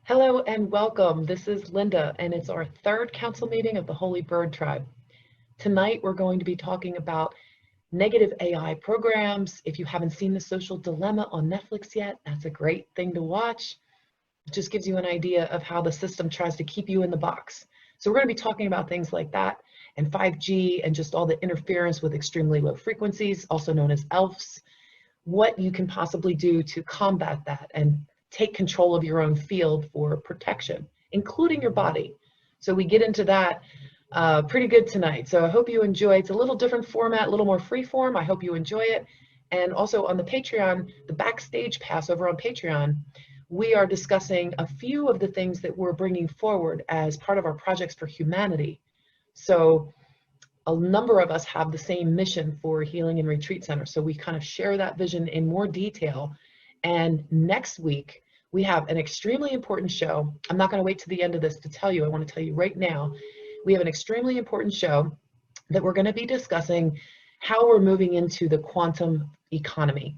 Hello and welcome. This is Linda, and it's our third council meeting of the Holy Bird Tribe. Tonight, we're going to be talking about negative AI programs. If you haven't seen The Social Dilemma on Netflix yet, that's a great thing to watch. It just gives you an idea of how the system tries to keep you in the box. So we're going to be talking about things like that and 5G and just all the interference with extremely low frequencies, also known as ELFs, what you can possibly do to combat that and take control of your own field for protection, including your body. So we get into that pretty good tonight. So I hope you enjoy. It's a little different format, a little more free form. I hope you enjoy it. And also on the Patreon, the Backstage Pass over on Patreon, we are discussing a few of the things that we're bringing forward as part of our Projects for Humanity. So a number of us have the same mission for Healing and Retreat Center. So we kind of share that vision in more detail. And next week, we have an extremely important show. I'm not going to wait to the end of this to tell you. I want to tell you right now. We have an extremely important show that we're going to be discussing how we're moving into the quantum economy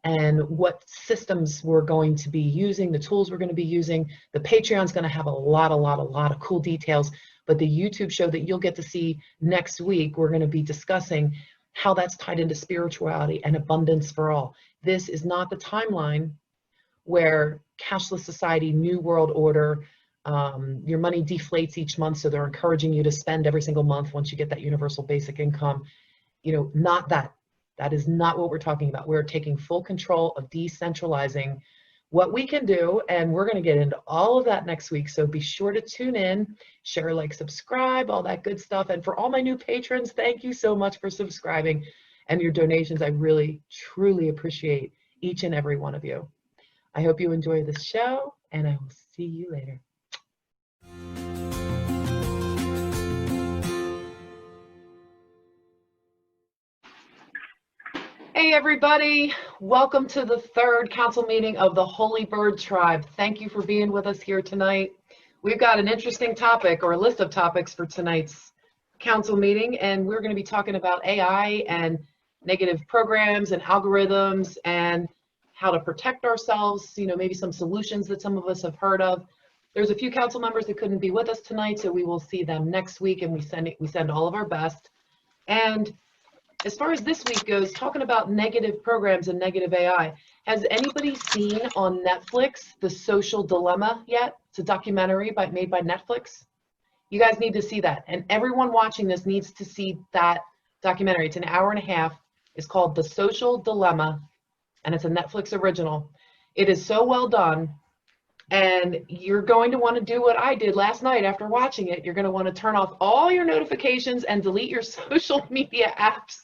and what systems we're going to be using, the tools we're going to be using. The Patreon's going to have a lot of cool details. But the YouTube show that you'll get to see next week, we're going to be discussing how that's tied into spirituality and abundance for all. This is not the timeline where cashless society, new world order, your money deflates each month, so they're encouraging you to spend every single month once you get that universal basic income. You know, not that. That is not what we're talking about. We're taking full control of decentralizing what we can do, and we're going to get into all of that next week. So be sure to tune in, share, like, subscribe, all that good stuff. And for all my new patrons, thank you so much for subscribing and your donations. I really, truly appreciate each and every one of you. I hope you enjoy this show, and I will see you later. Hey everybody, welcome to the third council meeting of the Holy Bird Tribe. Thank you for being with us here tonight. We've got an interesting topic, or a list of topics, for tonight's council meeting, and we're going to be talking about AI and negative programs and algorithms and how to protect ourselves, you know, maybe some solutions that some of us have heard of. There's a few council members that couldn't be with us tonight, so we will see them next week, and we send all of our best. And as far as this week goes, talking about negative programs and negative AI, has anybody seen on Netflix The Social Dilemma yet? It's a documentary made by Netflix. You guys need to see that. And everyone watching this needs to see that documentary. It's an hour and a half. It's called The Social Dilemma, and it's a Netflix original. It is so well done. And you're going to want to do what I did last night after watching it. You're going to want to turn off all your notifications and delete your social media apps.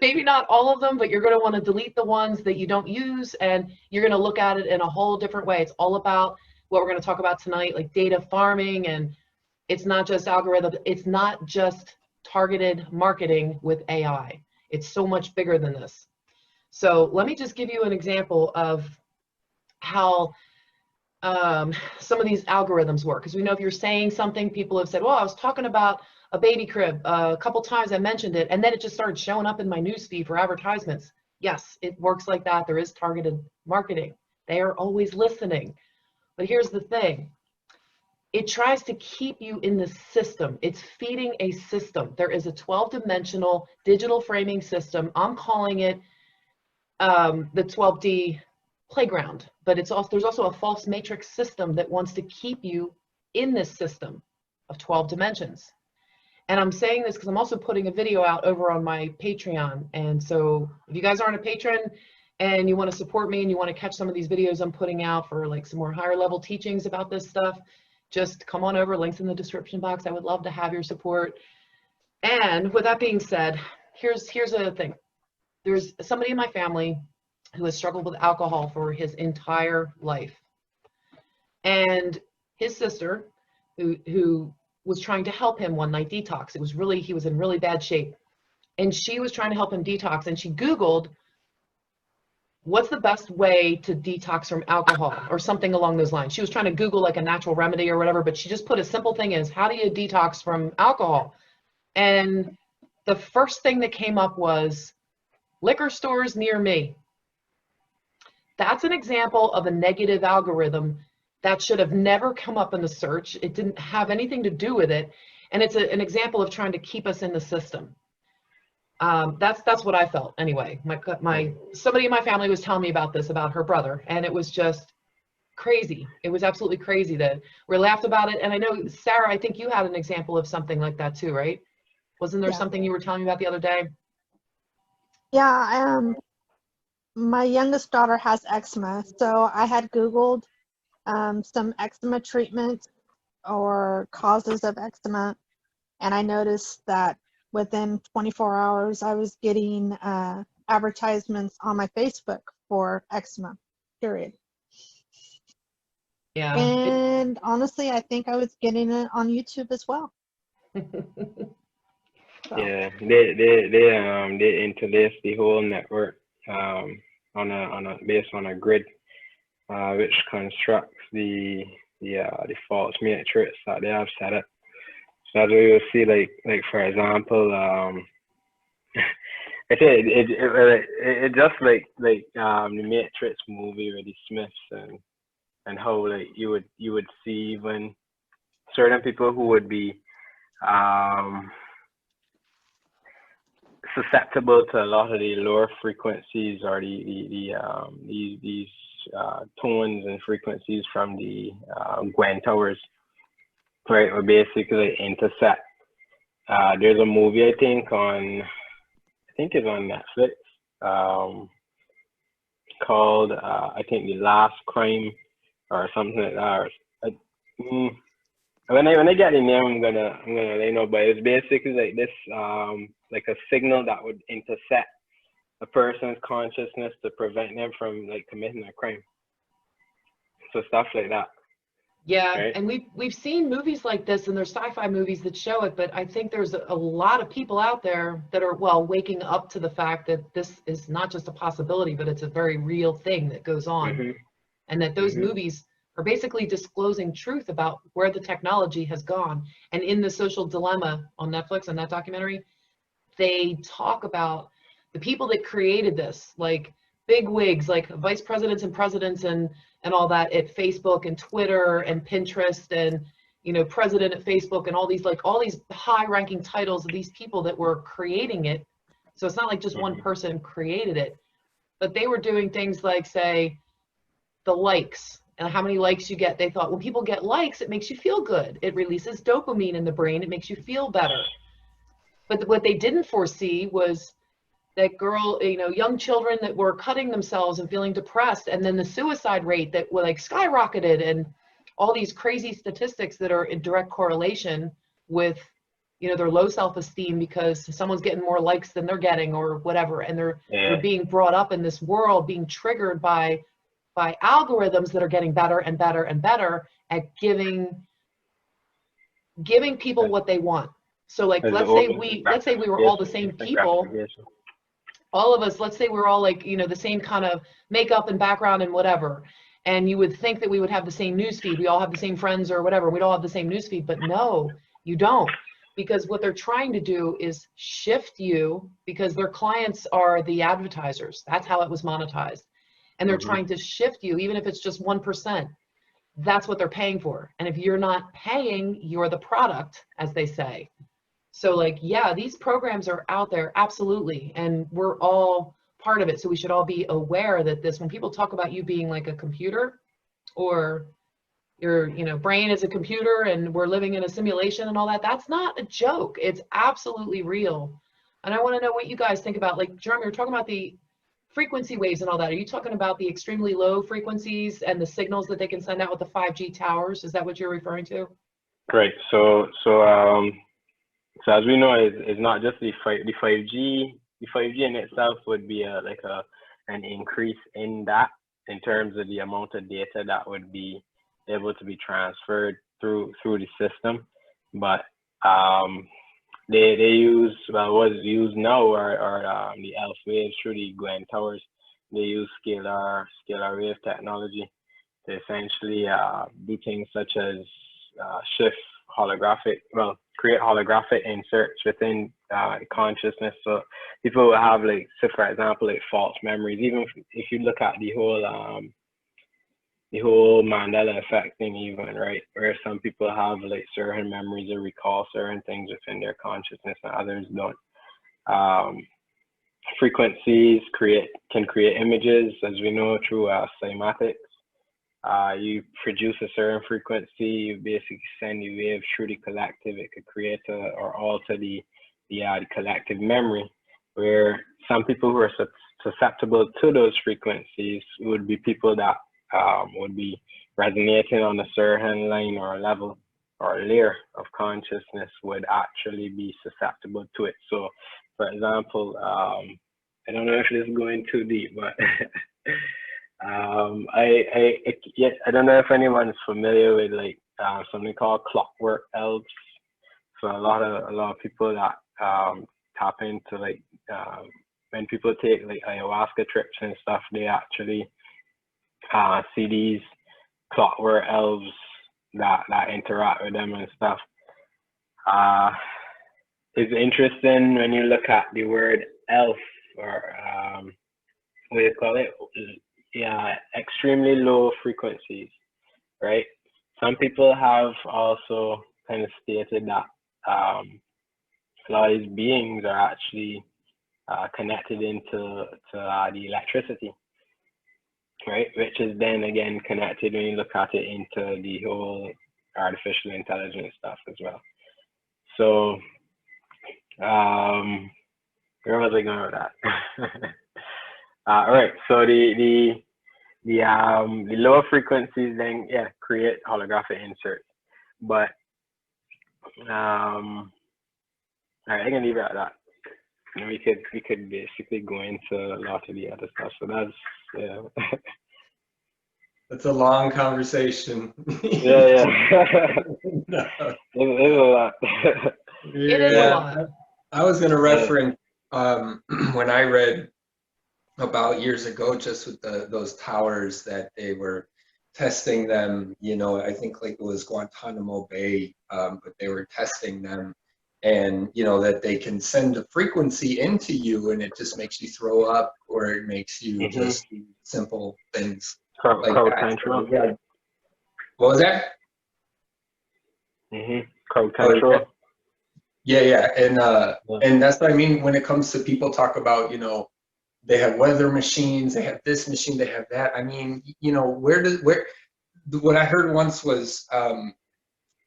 Maybe not all of them, but you're going to want to delete the ones that you don't use, and you're going to look at it in a whole different way. It's all about what we're going to talk about tonight, like data farming, and it's not just algorithms. It's not just targeted marketing with AI. It's so much bigger than this. So let me just give you an example of how some of these algorithms work, because we know if you're saying something, people have said, well, I was talking about a baby crib a couple times, I mentioned it, and then it just started showing up in my newsfeed for advertisements. Yes, it works like that. There is targeted marketing. They are always listening. But here's the thing. It tries to keep you in the system. It's feeding a system. There is a 12-dimensional digital framing system. I'm calling it the 12D playground, but there's also a false matrix system that wants to keep you in this system of 12 dimensions. And I'm saying this because I'm also putting a video out over on my Patreon. And so if you guys aren't a patron and you want to support me and you want to catch some of these videos I'm putting out for like some more higher level teachings about this stuff, just come on over, links in the description box. I would love to have your support. And with that being said, here's the thing. There's somebody in my family who has struggled with alcohol for his entire life. And his sister, who was trying to help him one night detox. He was in really bad shape. And she was trying to help him detox, and she Googled, what's the best way to detox from alcohol, or something along those lines. She was trying to Google like a natural remedy or whatever, but she just put a simple thing as, how do you detox from alcohol? And the first thing that came up was liquor stores near me. That's an example of a negative algorithm that should have never come up in the search. It didn't have anything to do with it. And it's an example of trying to keep us in the system. That's what I felt anyway. Somebody in my family was telling me about this, about her brother, and it was just crazy. It was absolutely crazy that we laughed about it. And I know, Sarah, I think you had an example of something like that too, right? Wasn't there something you were telling me about the other day? Yeah, my youngest daughter has eczema, so I had Googled some eczema treatments or causes of eczema, and I noticed that within 24 hours I was getting advertisements on my Facebook for eczema, period. Yeah. And honestly, I think I was getting it on YouTube as well. So. Yeah, they interlace the whole network based on a grid, which constructs the false matrix that they have set up. So as we will see, like for example, it just like the Matrix movie with the Smiths and how like you would see even certain people who would be susceptible to a lot of the lower frequencies or these tones and frequencies from the Gwen towers, right? Or basically intersect. There's a movie I think it's on Netflix, called I think The Last Crime or something like that. When I get the name, I'm gonna let you know. But it's basically like this, like a signal that would intersect a person's consciousness to prevent them from like committing a crime. So stuff like that. Yeah, right? and we've seen movies like this, and there's sci-fi movies that show it, but I think there's a lot of people out there that are, well, waking up to the fact that this is not just a possibility, but it's a very real thing that goes on, and that those movies are basically disclosing truth about where the technology has gone. And in The Social Dilemma on Netflix, on that documentary, they talk about the people that created this, like big wigs, like vice presidents and presidents and all that at Facebook and Twitter and Pinterest and, you know, president at Facebook and all these high ranking titles of these people that were creating it. So it's not like just one person created it, but they were doing things like, say, the likes and how many likes you get. They thought when people get likes, it makes you feel good. It releases dopamine in the brain. It makes you feel better. But what they didn't foresee was that young children that were cutting themselves and feeling depressed, and then the suicide rate that were like skyrocketed, and all these crazy statistics that are in direct correlation with, you know, their low self-esteem because someone's getting more likes than they're getting or whatever, and they're being brought up in this world, being triggered by algorithms that are getting better and better and better at giving people what they want. So like, let's say we were all the same people, all of us, let's say we're all like, you know, the same kind of makeup and background and whatever. And you would think that we would have the same news feed. We all have the same friends or whatever. We'd all have the same news feed, but no, you don't. Because what they're trying to do is shift you, because their clients are the advertisers. That's how it was monetized. And they're trying to shift you, even if it's just 1%. That's what they're paying for. And if you're not paying, you're the product, as they say. So like, yeah, these programs are out there, absolutely. And we're all part of it. So we should all be aware that when people talk about you being like a computer, or your, you know, brain is a computer and we're living in a simulation and all that, that's not a joke. It's absolutely real. And I want to know what you guys think about, like, Jeremy, you're talking about the frequency waves and all that. Are you talking about the extremely low frequencies and the signals that they can send out with the 5G towers? Is that what you're referring to? Right. So as we know, it's not just the 5G. The 5G in itself would be an increase in that, in terms of the amount of data that would be able to be transferred through the system. But they use, well, what's used now are the ELF waves through the Gwen towers. They use scalar wave technology to essentially do things such as shift holographic, well, create holographic inserts within consciousness. So people will have like, so for example, like false memories. Even if you look at the whole Mandela effect thing, even, right, where some people have like certain memories or recall certain things within their consciousness and others don't. Frequencies can create images, as we know, through cymatics. You produce a certain frequency, you basically send the wave through the collective. It could create or alter the collective memory, where some people who are susceptible to those frequencies would be people that would be resonating on a certain line or level or layer of consciousness would actually be susceptible to it. So, for example, I don't know if this is going too deep, but I don't know if anyone is familiar with like something called clockwork elves. So a lot of people that tap into like when people take like ayahuasca trips and stuff, they actually see these clockwork elves that interact with them and stuff. It's interesting when you look at the word elf, or what do you call it? Yeah, extremely low frequencies, right? Some people have also kind of stated that a lot of these beings are actually connected into the electricity, right? Which is then again connected when you look at it into the whole artificial intelligence stuff as well. So, where was I going with that? All right. So the lower frequencies then create holographic inserts, but all right, I can leave it at that. And we could basically go into a lot of the other stuff. So that's That's a long conversation. yeah. No. It's a lot. It is a lot. I was going to reference when I read about years ago, just with those towers that they were testing them. You know, I think like it was Guantanamo Bay, but they were testing them, and you know that they can send a frequency into you, and it just makes you throw up, or it makes you just do simple things. Crowd that. control. Yeah. What was that? Crowd control. Yeah, and that's what I mean when it comes to people talk about, you know, they have weather machines, they have this machine, they have that. I mean, you know, what I heard once was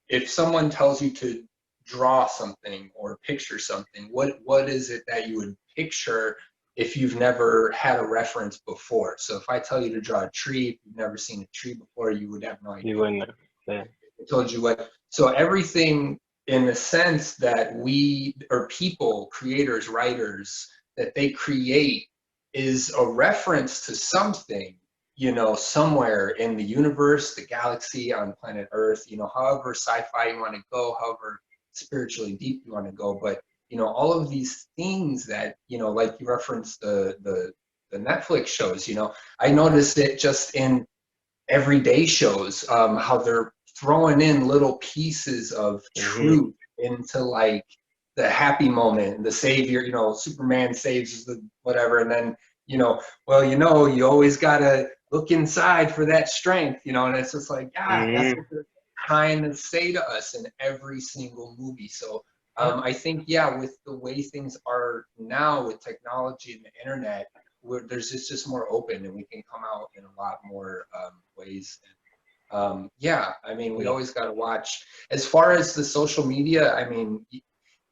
if someone tells you to draw something or picture something, what is it that you would picture if you've never had a reference before? So if I tell you to draw a tree, if you've never seen a tree before, you would have no idea. You wouldn't. Yeah. I told you what. So everything in the sense that we, or people, creators, writers, that they create is a reference to something, you know, somewhere in the universe, the galaxy, on planet Earth, you know, however sci-fi you want to go, however spiritually deep you want to go. But, you know, all of these things that, you know, like you referenced the Netflix shows, you know, I noticed it just in everyday shows, how they're throwing in little pieces of truth into like the happy moment, the savior, you know, Superman saves the whatever, and then, you know, well, you know, you always gotta look inside for that strength, you know, and it's just like, that's what they're trying to say to us in every single movie. So I think, with the way things are now with technology and the internet, there's just more open, and we can come out in a lot more ways. I mean, we always got to watch. As far as the social media, I mean,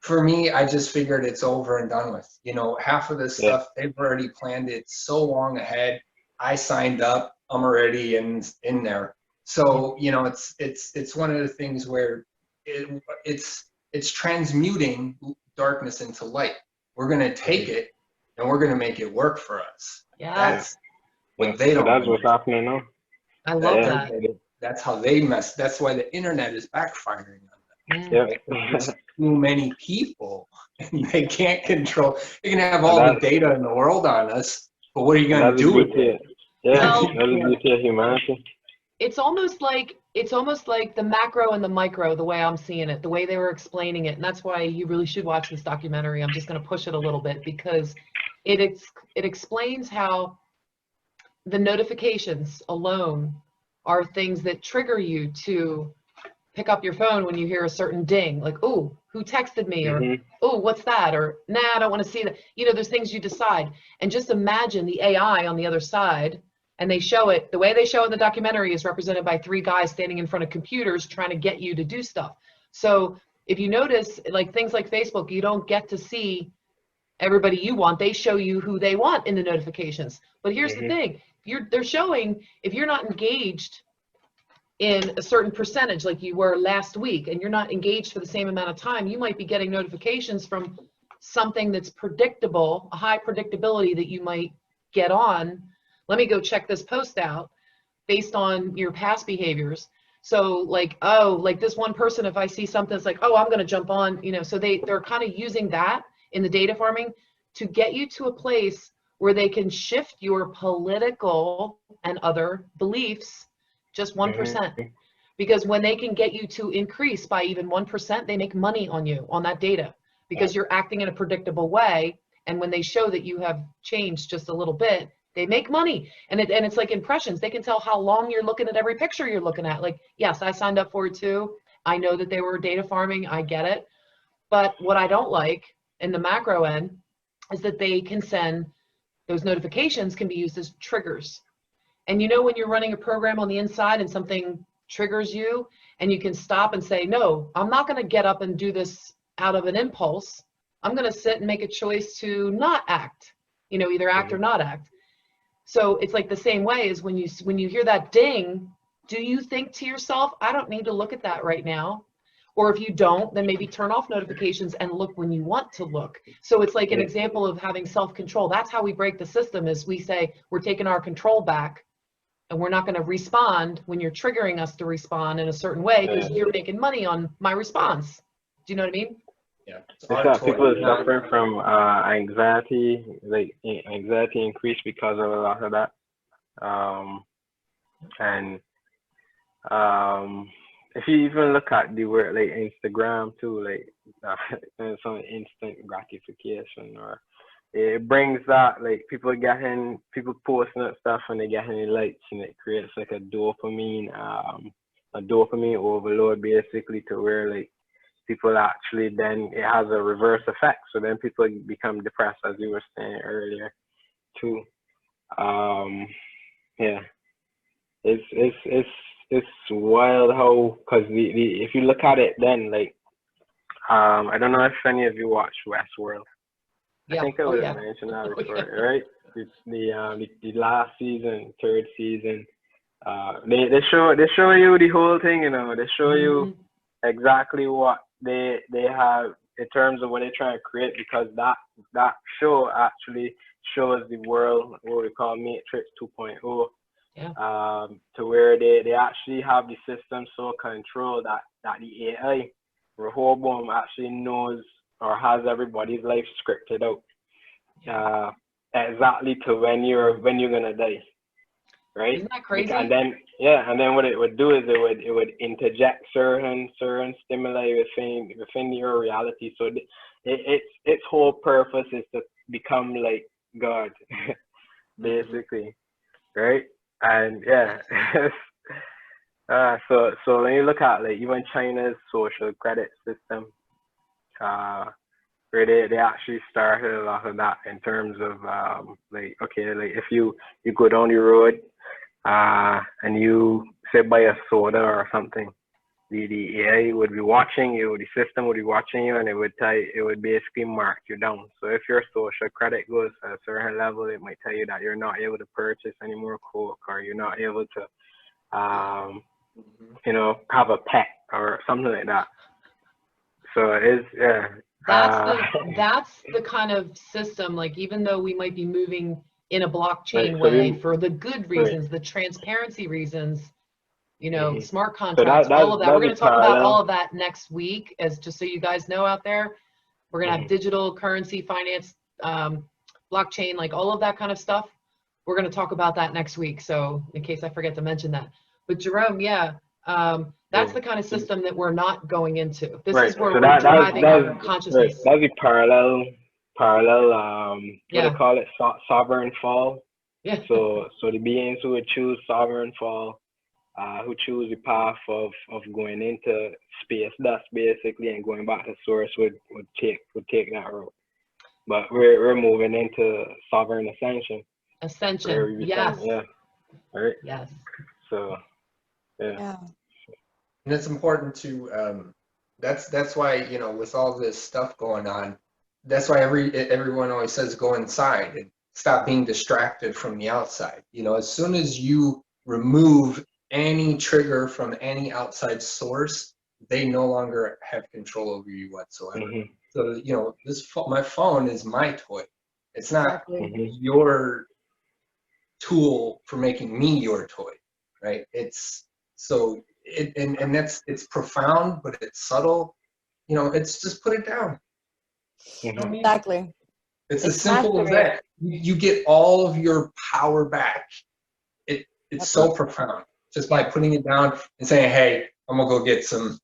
for me, I just figured it's over and done with. You know, half of this stuff, they've already planned it so long ahead. I signed up, I'm already in there. So, you know, it's one of the things where it's transmuting darkness into light. We're going to take it and we're going to make it work for us. Yes. That's what they don't. That's what's happening now. I love that. That's how they mess. That's why the internet is backfiring on them. Yeah. There's too many people, and they can't control. They can have all the data in the world on us, but what are you going to do with it? Yeah, that's the beauty of humanity. It's almost like it's almost like the macro and the micro, the way I'm seeing it, the way they were explaining it. And that's why you really should watch this documentary. I'm just going to push it a little bit because it explains how the notifications alone are things that trigger you to pick up your phone when you hear a certain ding, like, oh, who texted me? Or, oh, what's that? Or, nah, I don't want to see that. You know, there's things you decide. And just imagine the AI on the other side. And they show it, the way they show in the documentary is represented by 3 guys standing in front of computers trying to get you to do stuff. So if you notice, like things like Facebook, you don't get to see everybody you want. They show you who they want in the notifications. But here's the thing, they're showing if you're not engaged in a certain percentage like you were last week, and you're not engaged for the same amount of time, you might be getting notifications from something that's predictable, a high predictability that you might get on. Let me go check this post out based on your past behaviors. So like, oh, like this one person, if I see something, it's like, oh, I'm going to jump on, you know, so they're kind of using that in the data farming to get you to a place where they can shift your political and other beliefs just 1%. Because when they can get you to increase by even 1%, they make money on you on that data because you're acting in a predictable way. And when they show that you have changed just a little bit, they make money. And it's like impressions. They can tell how long you're looking at every picture you're looking at. Like, yes, I signed up for it too. I know that they were data farming. I get it. But what I don't like in the macro end is that they can send those notifications can be used as triggers. And you know, when you're running a program on the inside and something triggers you and you can stop and say, no, I'm not going to get up and do this out of an impulse. I'm going to sit and make a choice to not act, you know, either act or not act. So it's like the same way as when you hear that ding, do you think to yourself, I don't need to look at that right now? Or if you don't, then maybe turn off notifications and look when you want to look. So it's like an example of having self-control. That's how we break the system, is we say we're taking our control back and we're not going to respond when you're triggering us to respond in a certain way because you're making money on my response. Do you know what I mean? Yeah. It's that people are suffering from anxiety, like anxiety increase because of a lot of that. If you even look at the word like Instagram too, like some instant gratification, or it brings that, like people posting that stuff and they get any likes, and it creates like a dopamine overload basically, to where like people actually, then it has a reverse effect. So then people become depressed, as you were saying earlier too. Yeah, it's wild how, because if you look at it, then like I don't know if any of you watch Westworld. Yeah. I think I would have mentioned that before, right? It's the last season, 3rd season. They show you the whole thing, you know. They show you exactly what they have in terms of what they're trying to create, because that show actually shows the world what we call Matrix 2.0. To where they actually have the system so controlled that the AI, Rehoboam, actually knows or has everybody's life scripted out exactly to when you're gonna die, right? Isn't that crazy? And then what it would do is it would interject certain stimuli within your reality. So its whole purpose is to become like God, basically, right? And so when you look at like even China's social credit system, where they actually started a lot of that in terms of like if you go down the road and you say buy a soda or something, the AI would be watching you, the system would be watching you, and it would basically mark you down. So if your social credit goes to a certain level, it might tell you that you're not able to purchase any more Coke, or you're not able to have a pet or something like that. So it's that's the kind of system, like, even though we might be moving in a blockchain way for the good reasons, the transparency reasons, you know, smart contracts, all of that. We're going to talk about all of that next week, as just so you guys know out there. We're going to have digital currency, finance, blockchain, like all of that kind of stuff. We're going to talk about that next week. So in case I forget to mention that. But Jerome, That's the kind of system that we're not going into. This Right. is where So we're driving our right. consciousness. That'd be parallel. What Yeah. they call it, sovereign fall. Yeah. So the beings who would choose sovereign fall, who choose the path of going into space dust basically and going back to source would take that route. But we're moving into sovereign ascension. Where Ascension. we Yes. yeah. Right. Yes. So yeah. Yeah. And it's important to that's why, you know, with all this stuff going on, that's why everyone always says go inside and stop being distracted from the outside. You know, as soon as you remove any trigger from any outside source, they no longer have control over you whatsoever. Mm-hmm. So, you know, my phone is my toy. It's not Exactly. Mm-hmm. your tool for making me your toy, right? It's so and it's profound, but it's subtle. You know, it's just put it down. You know what I mean? Exactly. It's It's as simple as mastery. that. You get all of your power back. It's so profound just by putting it down and saying, "Hey, I'm gonna go get a smoothie,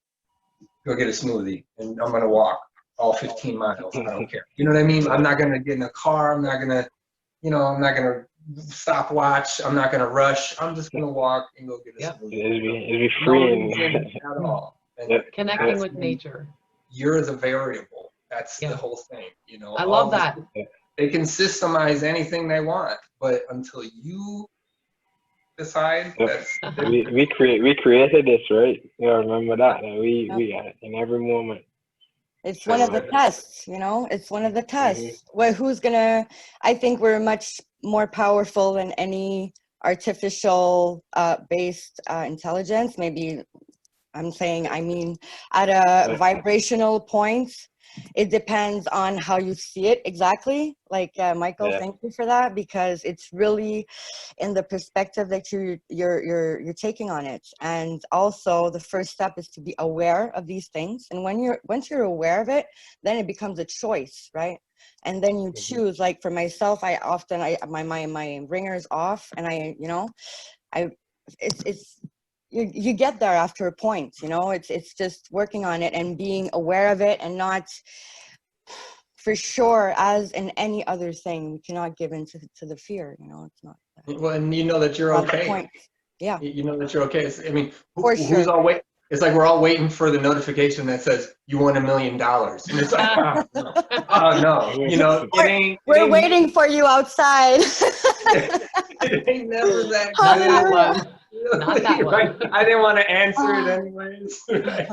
and I'm gonna walk all 15 miles. I don't care." You know what I mean? I'm not gonna get in a car. I'm not gonna stopwatch. I'm not gonna rush. I'm just gonna walk and go get a Yep. smoothie. It'd be No freeing. reason at all. And Yep. Connecting that's with when nature. you're the variable. That's Yeah. the whole thing. You know, I all love this- that. They can systemize anything they want, but until you decide, Yep. that's we created this, right? You know, remember that we got it in every moment. It's one of the tests, you know, it's one of the tests. Well, I think we're much more powerful than any artificial based intelligence. Maybe I mean, at a vibrational point, it depends on how you see it exactly. Like Michael, thank you for that, because it's really in the perspective that you're taking on it. And also the first step is to be aware of these things. And once you're aware of it, then it becomes a choice, right? And then you choose. Like for myself, my ringer's off, and you get there after a point, you know. It's just working on it and being aware of it, and not, for sure, as in any other thing, we cannot give in to the fear, you know. It's not well, and you know that you're not the okay. point. Yeah, You know that you're okay. I mean, for who's sure. all wait? It's like we're all waiting for the notification that says you won $1 million, and it's like, oh no, you know, We're waiting for you outside. It ain't never that Not good. that one. Not that one. Right? I didn't want to answer it anyways. Right?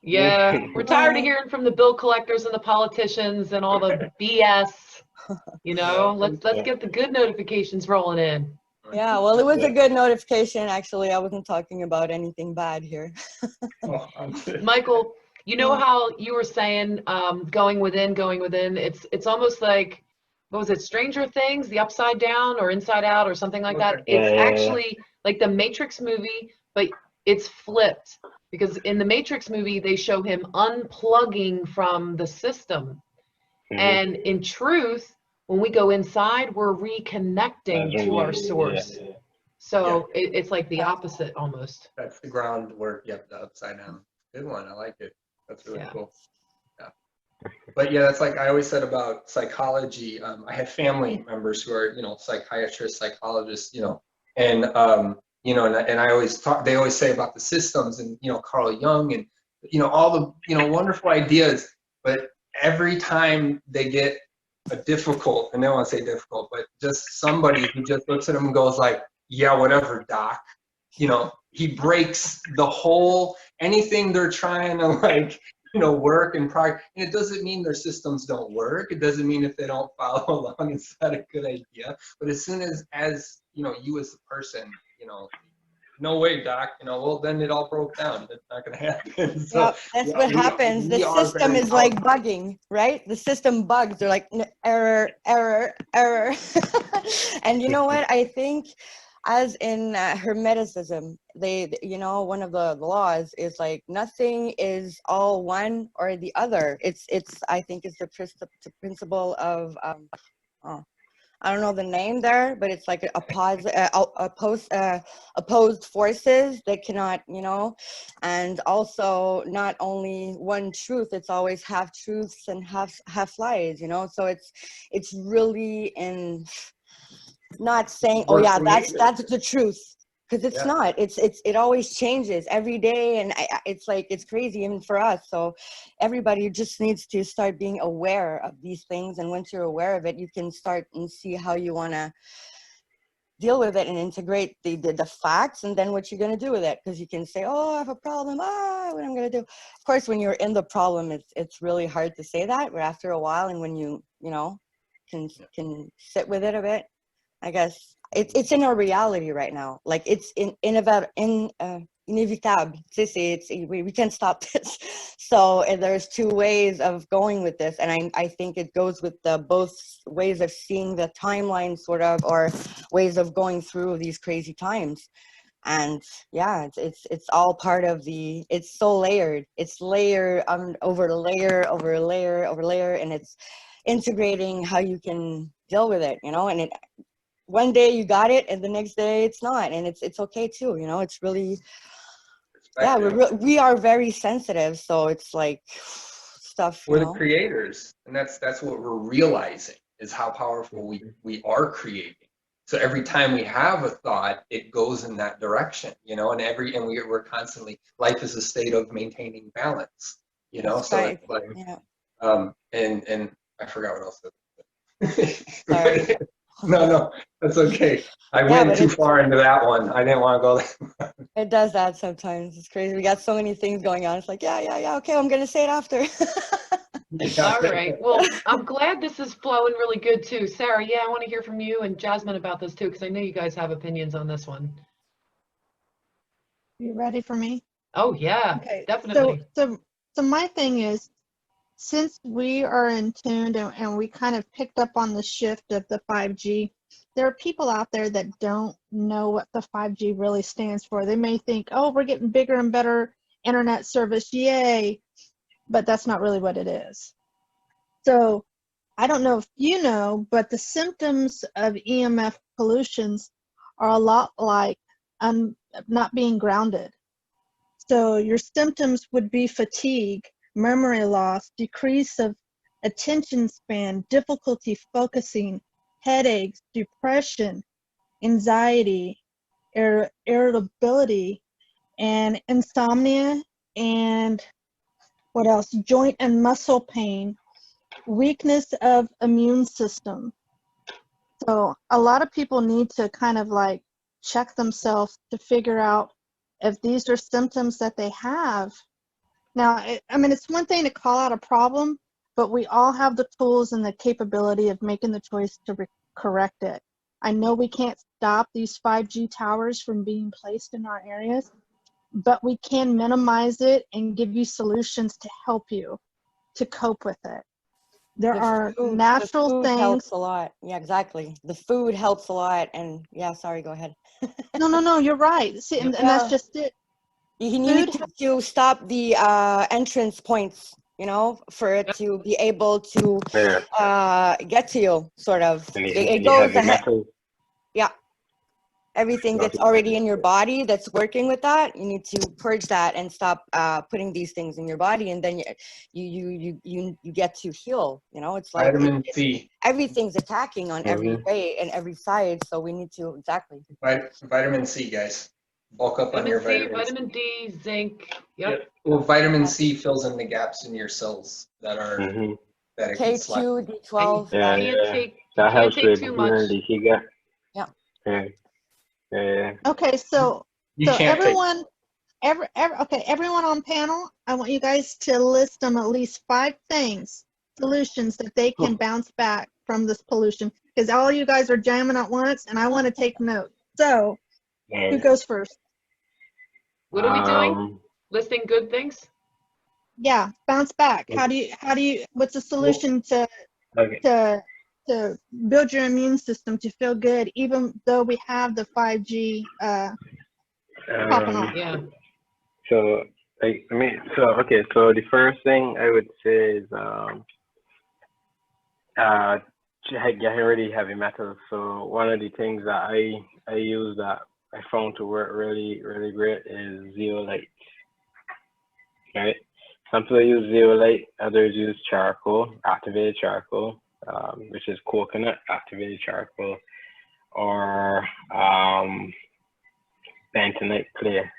Yeah, we're tired of hearing from the bill collectors and the politicians and all the BS. You know, let's get the good notifications rolling in. Yeah, well, it was a good notification, actually. I wasn't talking about anything bad here. Michael, you know how you were saying going within, it's almost like, what was it, Stranger Things, the Upside Down or Inside Out or something like that. It's actually like the Matrix movie, but it's flipped, because in the Matrix movie they show him unplugging from the system, and in truth, when we go inside, we're reconnecting to our source. So it's like the opposite almost. That's the groundwork. Yep, the Upside Down. Good one. I like it. That's really cool. Yeah. But yeah, that's like I always said about psychology. I have family members who are, you know, psychiatrists, psychologists, you know, and you know, and I always talk. They always say about the systems, and you know, Carl Jung, and you know, all the, you know, wonderful ideas. But every time they get a difficult, and they don't want to say difficult, but just somebody who just looks at them and goes like, "Yeah, whatever, doc." You know, he breaks the whole anything they're trying to, like, you know, work and progress. And it doesn't mean their systems don't work. It doesn't mean if they don't follow along, it's not a good idea. But as soon as you know, you as a person, you know, no way, doc, you know, well, then it all broke down. That's not going to happen. So that's what happens. The system is like bugging, right? The system bugs. They're like, error, error, error. And you know what? I think, as in Hermeticism, you know, one of the laws is like nothing is all one or the other. I think it's the principle of I don't know the name there, but it's like opposed forces that cannot, you know, and also not only one truth, it's always half truths and half lies, you know. So it's really in not saying, oh We're yeah, creators. that's the truth, because it's Yeah. not. It always changes every day, and it's like, it's crazy even for us. So everybody just needs to start being aware of these things, and once you're aware of it, you can start and see how you want to deal with it and integrate the facts, and then what you're going to do with it, because you can say, oh, I have a problem, what I'm going to do. Of course, when you're in the problem, it's really hard to say that, but after a while, and when you know, can sit with it a bit, I guess it's in our reality right now. Like, it's inevitable. We can't stop this. So there's two ways of going with this, and I think it goes with the both ways of seeing the timeline, sort of, or ways of going through these crazy times. And yeah, it's all part of the. It's so layered. It's layer over layer over layer over layer, and it's integrating how you can deal with it. You know, and one day you got it, and the next day it's not, and it's okay too, you know. It's really, yeah, we are very sensitive, so it's like stuff, We're you the know. creators, and that's what we're realizing, is how powerful we are creating. So every time we have a thought, it goes in that direction, you know. And we're constantly, life is a state of maintaining balance, you know. That's So right. it's like, Yeah. and I forgot what else. Sorry. No, that's okay. I Yeah, went but too far into that one. I didn't want to go there. it does that sometimes. It's crazy. We got so many things going on. It's like, yeah, okay, I'm gonna say it after. All right. Well, I'm glad this is flowing really good too. Sarah, yeah, I want to hear from you and Jasmine about this too, because I know you guys have opinions on this one. You ready for me? Oh yeah, Okay. definitely. So my thing is, since we are in tune and we kind of picked up on the shift of the 5G, there are people out there that don't know what the 5G really stands for. They may think, oh, we're getting bigger and better internet service, yay, but that's not really what it is. So I don't know if you know, but the symptoms of EMF pollutions are a lot like not being grounded. So your symptoms would be fatigue, memory loss, decrease of attention span, difficulty focusing, headaches, depression, anxiety, irritability, and insomnia, and what else? Joint and muscle pain, weakness of immune system. So a lot of people need to kind of like check themselves to figure out if these are symptoms that they have. Now, I mean, it's one thing to call out a problem, but we all have the tools and the capability of making the choice to correct it. I know we can't stop these 5G towers from being placed in our areas, but we can minimize it and give you solutions to help you to cope with it. There are natural the food things. helps a lot. Yeah, exactly. The food helps a lot. And yeah, sorry, go ahead. No, you're right. See, and that's just it. You need to stop the entrance points, you know, for it to be able to get to you, sort of. It goes ahead. Yeah. Everything that's already in your body that's working with that, you need to purge that and stop putting these things in your body, and then you get to heal. You know, it's like Vitamin C. Everything's attacking on every way and every side, so we need to Vitamin C, guys. Bulk up on your vitamin D, zinc. Yep. Well, vitamin C fills in the gaps in your cells that are that it can slide. K2, D12. That helps with too much. Okay, so everyone on panel, I want you guys to list them at least 5 solutions that they can bounce back from this pollution, because all you guys are jamming at once and I want to take notes. So who goes first? What are we doing? Listing good things? Yeah, bounce back. How do you what's the solution to build your immune system to feel good, even though we have the 5G popping off? Yeah. So so the first thing I would say is getting rid of heavy metals. So one of the things that I use that I found to work really great is zeolite. Right? Some people use zeolite, others use charcoal, activated charcoal, which is coconut activated charcoal, or bentonite clay.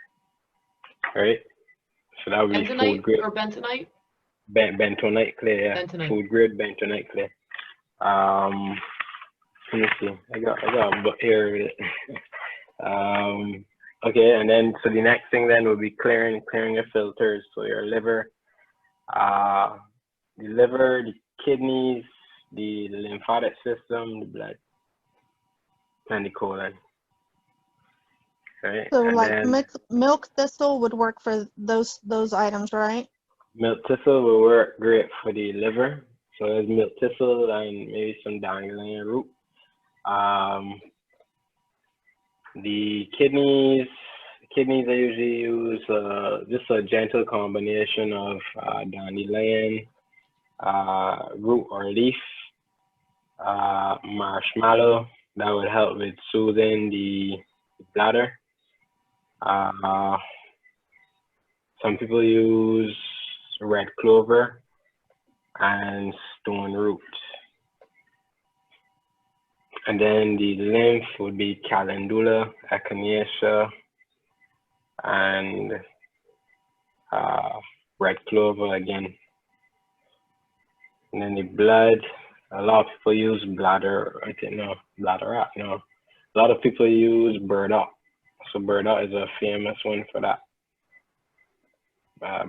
Right? So that would be food Bentonite grade. or bentonite? Bentonite clay, yeah. Bentonite. Food grade bentonite clay. Let me see. I got a book here with it. Okay, and then so the next thing then will be clearing your filters. So your liver, the kidneys, the lymphatic system, the blood, and the colon. Right? So And like then milk thistle would work for those items, right? milk thistle will work great for the liver. So there's milk thistle and maybe some dandelion root. The kidneys I usually use just a gentle combination of dandelion, root or leaf, marshmallow. That would help with soothing the bladder. Some people use red clover and stone root. And then the lymph would be calendula, echinacea, and red clover again. And then the blood, a lot of people use bladder, bladderwrack, no. A lot of people use burdock. So burdock is a famous one for that.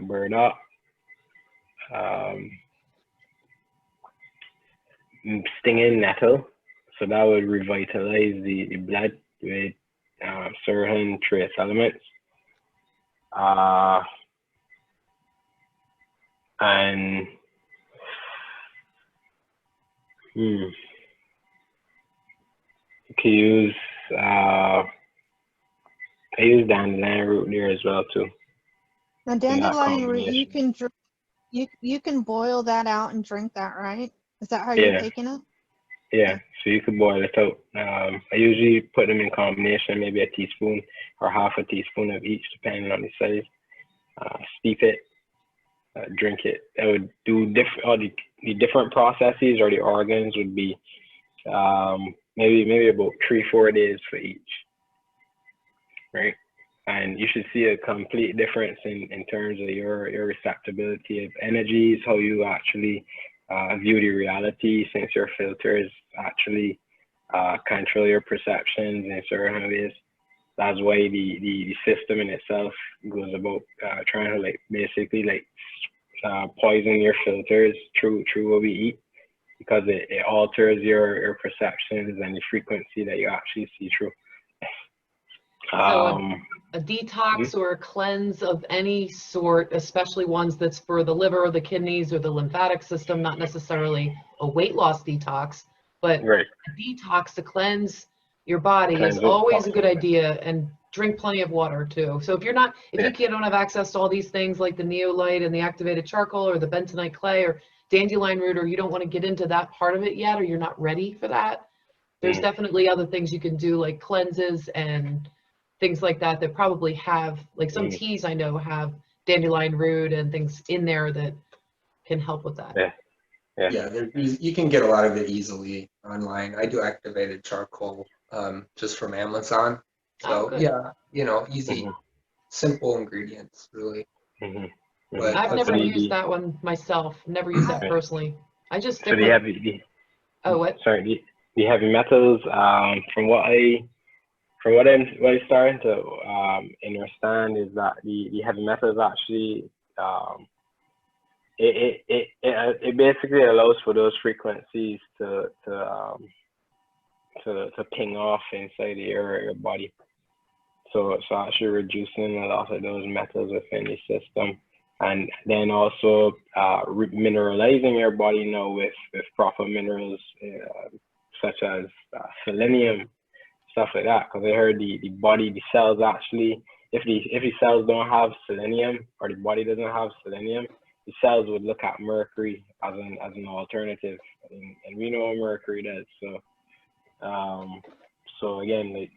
Burdock. Stinging nettle. So that would revitalize the blood with certain trace elements. And you can use I use dandelion root there as well too. Now dandelion root, you can boil that out and drink that, right? Is that how you're taking it? Yeah, so you could boil it out. I usually put them in combination, maybe a teaspoon or half a teaspoon of each, depending on the size. Steep it, drink it. I would do the different processes or the organs would be maybe about 3-4 days for each, right? And you should see a complete difference in terms of your receptibility of energies, how you actually view the reality, since your filters actually control your perceptions in certain ways. That's why the system in itself goes about trying to basically poison your filters through what we eat, because it alters your perceptions and the frequency that you actually see through. A detox or a cleanse of any sort, especially ones that's for the liver or the kidneys or the lymphatic system, not necessarily a weight loss detox, but a detox to cleanse your body is always a good idea. And drink plenty of water too. So if you don't have access to all these things like the neolite and the activated charcoal or the bentonite clay or dandelion root, or you don't want to get into that part of it yet, or you're not ready for that, there's definitely other things you can do, like cleanses and things like that probably have, like some teas I know have dandelion root and things in there that can help with that. Yeah, you can get a lot of it easily online. I do activated charcoal just from Amazon. So easy, simple ingredients, really. But I've never used that one myself. Never used that personally. I just stick with. The heavy metals. From what I'm starting to understand is that the heavy metals actually it basically allows for those frequencies to ping off inside your body. So actually reducing a lot of those metals within the system, and then also mineralizing your body now with proper minerals such as selenium, stuff like that. Because I heard the cells actually, if the cells don't have selenium or the body doesn't have selenium, the cells would look at mercury as an alternative, and we know what mercury does. So again, like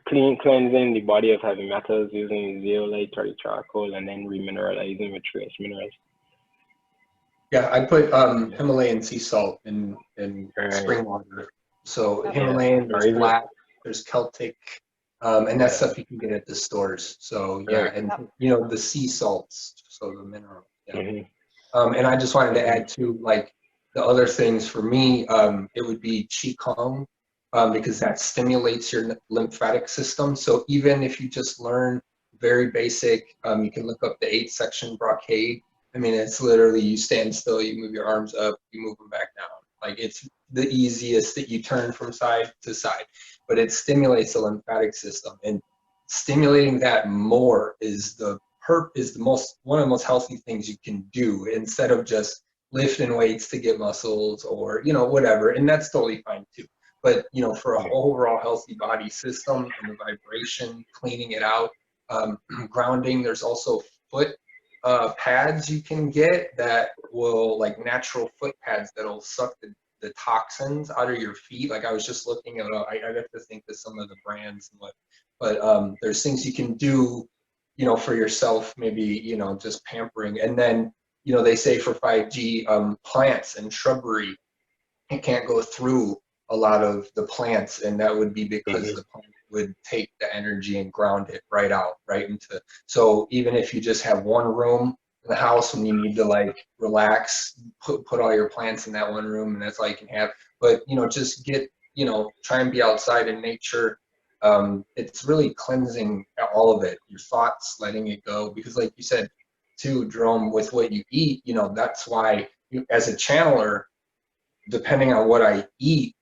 cleansing the body of heavy metals using zeolite or the charcoal, and then remineralizing with trace minerals. Yeah, I put Himalayan sea salt in Right. spring water. So Yeah. Himalayan, Or there's even- black, there's Celtic, and that's Yeah. stuff you can get at the stores. So yeah, Right. and Yep. you know the sea salts, so the mineral. Yeah. Mhm. And I just wanted to add to like the other things for me, it would be Qigong, because that stimulates your lymphatic system. So even if you just learn very basic, you can look up the 8-section brocade. I mean, it's literally you stand still, you move your arms up, you move them back down. Like it's the easiest that you turn from side to side, but it stimulates the lymphatic system, and stimulating that more is one of the most healthy things you can do, instead of just lifting weights to get muscles or whatever, and that's totally fine too. But for a overall healthy body system and the vibration, cleaning it out, grounding. There's also foot pads you can get that will, like natural foot pads that'll suck the toxins out of your feet. Like I was just looking at, I have to think of some of the brands and what, but there's things you can do, for yourself, maybe, just pampering. And then, they say for 5G, plants and shrubbery, it can't go through a lot of the plants, and that would be because the plant would take the energy and ground it right into. So even if you just have one room in the house when you need to like relax, put all your plants in that one room, and that's all you can have. But just get, try and be outside in nature. It's really cleansing all of it, your thoughts, letting it go, because like you said too, Jerome, with what you eat, that's why as a channeler, depending on what I eat,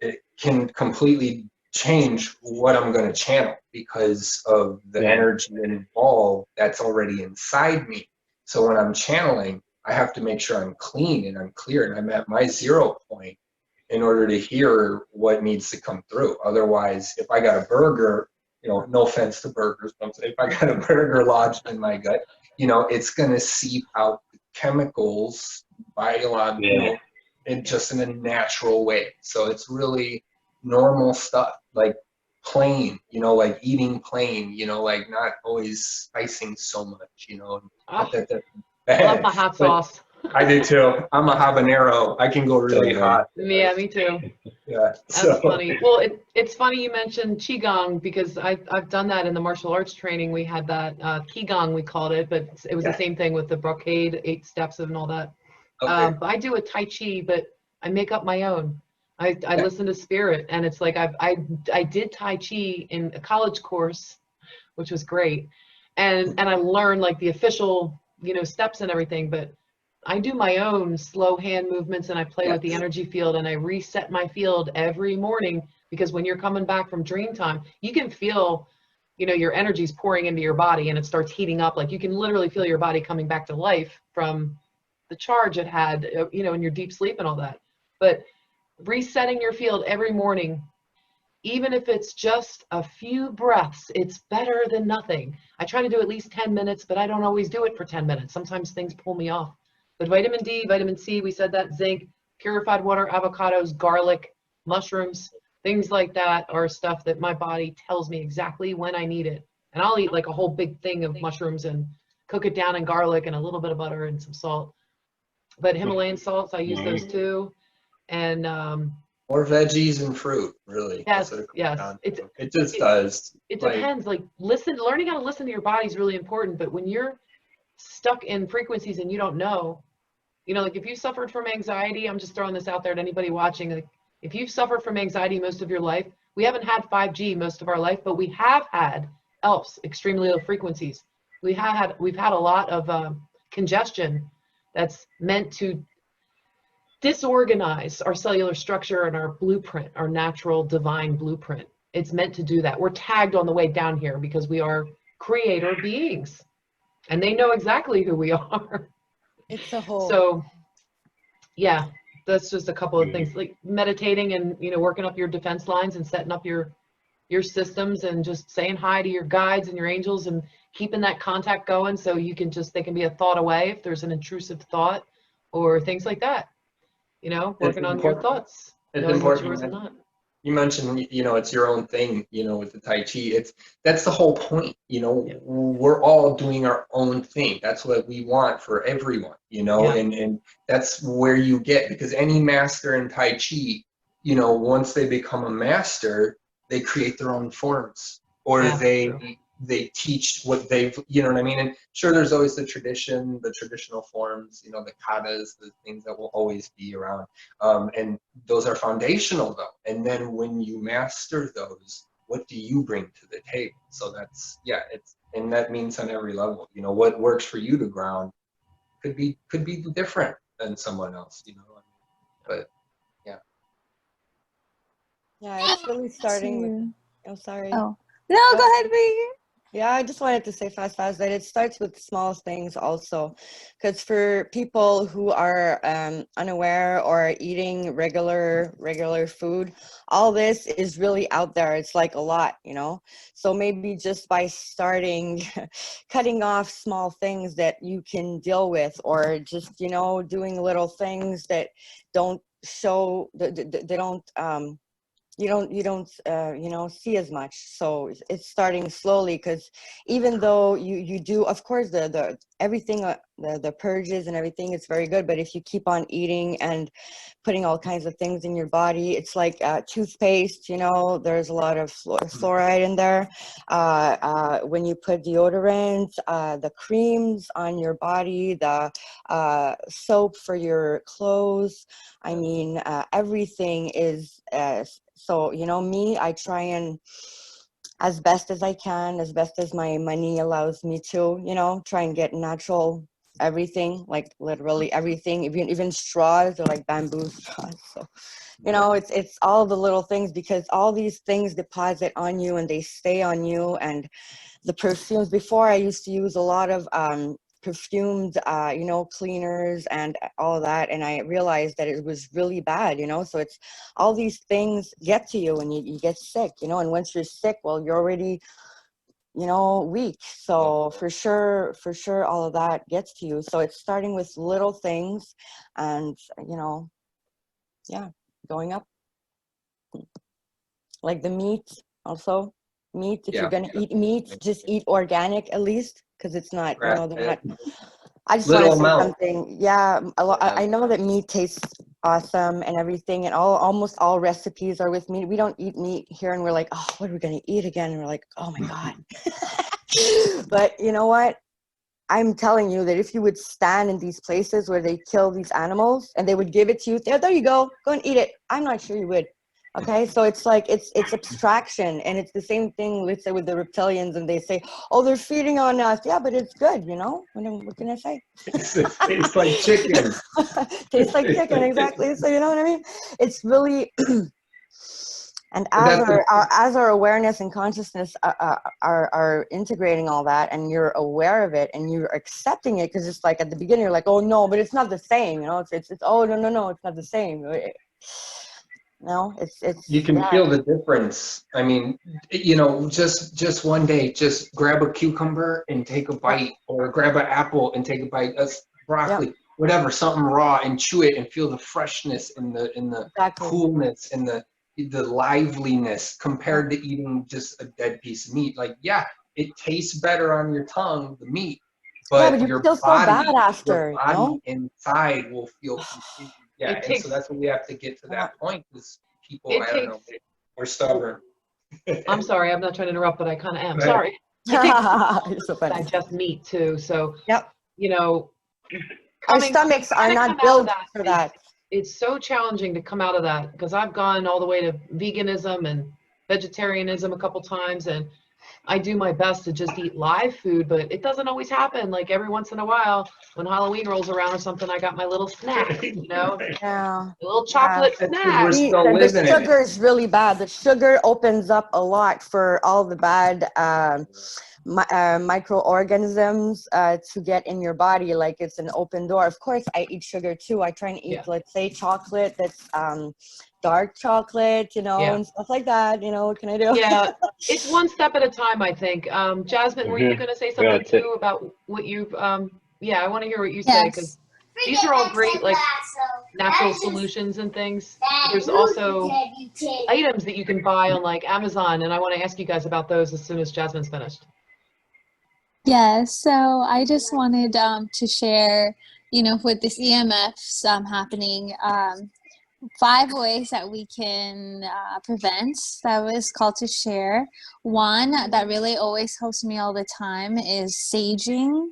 it can completely change what I'm going to channel because of the energy involved that's already inside me. So when I'm channeling, I have to make sure I'm clean and I'm clear and I'm at my 0 point in order to hear what needs to come through. Otherwise, if I got a burger, no offense to burgers, but if I got a burger lodged in my gut, it's going to seep out the chemicals, biological, just in a natural way. So it's really normal stuff, like plain, like eating plain, like not always spicing so much, not that that's I love bad. my hot but sauce. I do too. I'm a habanero. I can go really hot. Yeah, me too. Yeah. That's funny. Well, it's funny you mentioned Qigong, because I've done that in the martial arts training. We had that Qigong, we called it, but it was the same thing with the brocade, 8 steps and all that. Okay. But I do a Tai Chi, but I make up my own. I listen to spirit, and it's like I did Tai Chi in a college course, which was great, and I learned like the official steps and everything, but I do my own slow hand movements, and I play with the energy field, and I reset my field every morning, because when you're coming back from dream time, you can feel, your energy's pouring into your body, and it starts heating up. Like you can literally feel your body coming back to life from the charge it had, in your deep sleep and all that. But resetting your field every morning, even if it's just a few breaths, it's better than nothing. I try to do at least 10 minutes, but I don't always do it for 10 minutes. Sometimes things pull me off. But vitamin D, vitamin C, we said that, zinc, purified water, avocados, garlic, mushrooms, things like that are stuff that my body tells me exactly when I need it. And I'll eat like a whole big thing of mushrooms and cook it down in garlic and a little bit of butter and some salt. But Himalayan salts, I use those too. And more veggies and fruit, really. yes, That's what yes. it just does. It depends. Like learning how to listen to your body is really important. But when you're stuck in frequencies and you don't know, like if you suffered from anxiety, I'm just throwing this out there to anybody watching. Like if you've suffered from anxiety most of your life, we haven't had 5G most of our life, but we have had ELFs, extremely low frequencies. We've had a lot of congestion that's meant to disorganize our cellular structure and our blueprint, our natural divine blueprint. It's meant to do that. We're tagged on the way down here because we are creator beings, and they know exactly who we are. It's a whole. So yeah, that's just a couple of things, like meditating and working up your defense lines and setting up your your systems and just saying hi to your guides and your angels and keeping that contact going, so you can just, they can be a thought away if there's an intrusive thought or things like that. You know, It's working on your important. thoughts, It's knowing what's important. yours and not. You mentioned, you know, it's your own thing, you know, with the Tai Chi. That's the whole point, you know. Yeah. We're all doing our own thing. That's what we want for everyone, you know, Yeah. and that's where you get, because any master in Tai Chi, you know, once they become a master, they create their own forms, or Yeah, true. they teach what they've, you know what I mean? And sure, there's always the tradition, the traditional forms, you know, the katas, the things that will always be around. And those are foundational though. And then when you master those, what do you bring to the table? So that's, yeah, and that means on every level, you know, what works for you to ground could be different than someone else, you know. But yeah. Yeah, it's really starting with, To, oh, sorry. oh, no, go ahead, Megan. Yeah, I just wanted to say fast that it starts with small things also, because for people who are unaware or eating regular food, all this is really out there. It's like a lot, you know. So maybe just by starting cutting off small things that you can deal with, or just, you know, doing little things that don't show, they don't you don't you know, see as much. So it's starting slowly, because even though you do, of course, the everything, the purges and everything is very good, but if you keep on eating and putting all kinds of things in your body, it's like toothpaste, you know, there's a lot of fluoride in there. When you put deodorant, the creams on your body, the soap for your clothes, I mean, everything is so, you know, me, I try and, as best as I can, as best as my money allows me to, you know, try and get natural everything, like literally everything, even straws, or like bamboo straws. So, you know, it's all the little things, because all these things deposit on you and they stay on you. And the perfumes, before I used to use a lot of perfumed, you know, cleaners and all that, and I realized that it was really bad, you know. So it's all these things get to you and you get sick, you know. And once you're sick, well, you're already, you know, weak. So for sure all of that gets to you. So it's starting with little things, and, you know, yeah, going up. Like the meat also. Meat, if you're Yeah. gonna eat meat, just eat organic at least, because it's not, you know, they're not. I just want Little to say amount. something. Yeah, I know that meat tastes awesome and everything, and almost all recipes are with meat. We don't eat meat here, and we're like, oh, what are we gonna eat again? And we're like, oh my god. But you know what? I'm telling you that if you would stand in these places where they kill these animals and they would give it to you, there you go and eat it. I'm not sure you would. Okay, so it's like it's abstraction, and it's the same thing, let's say, with the reptilians, and they say, oh, they're feeding on us. Yeah, but it's good, you know. What can I say? It's like chicken. Tastes like chicken, exactly. So you know what I mean? It's really and as our awareness and consciousness are integrating all that, and you're aware of it and you're accepting it, because it's like at the beginning you're like, oh no, but it's not the same, you know. It's oh no, it's not the same. No, it's You can yeah. feel the difference. I mean, you know, just one day, just grab a cucumber and take a bite, or grab an apple and take a bite. That's broccoli, whatever, something raw, and chew it and feel the freshness and the Exactly. coolness and the liveliness, compared to eating just a dead piece of meat. Like, yeah, it tastes better on your tongue, the meat, But but you your feel so bad your after, you know? body inside will feel completely. Yeah, It and so takes, that's what we have to get to that point, is people, it I don't takes, know, we're stubborn. I'm sorry, I'm not trying to interrupt, but I kind of am. Go ahead. Sorry. It takes You're so funny. digest meat too. So, Yep. you know, Our stomachs are not built for that. It's so challenging to come out of that, because I've gone all the way to veganism and vegetarianism a couple times, and I do my best to just eat live food, but it doesn't always happen. Like every once in a while, when Halloween rolls around or something, I got my little snack, you know, Yeah. a little Yeah. chocolate That's 'cause snack. we're still The living in sugar it. is really bad. The sugar opens up a lot for all the bad microorganisms to get in your body. Like it's an open door. Of course, I eat sugar too. I try and eat, Yeah. let's say, chocolate that's dark chocolate, you know, Yeah. and stuff like that. You know, what can I do? Yeah, it's one step at a time, I think. Jasmine, were you going to say something too about what you've, yeah, I want to hear what you say, because these are all great, like, natural solutions and things. There's also items that you can buy on, like, Amazon, and I want to ask you guys about those as soon as Jasmine's finished. Yeah, so I just wanted to share, with this EMFs happening, 5 ways that we can prevent that was called to share. One that really always helps me all the time is saging.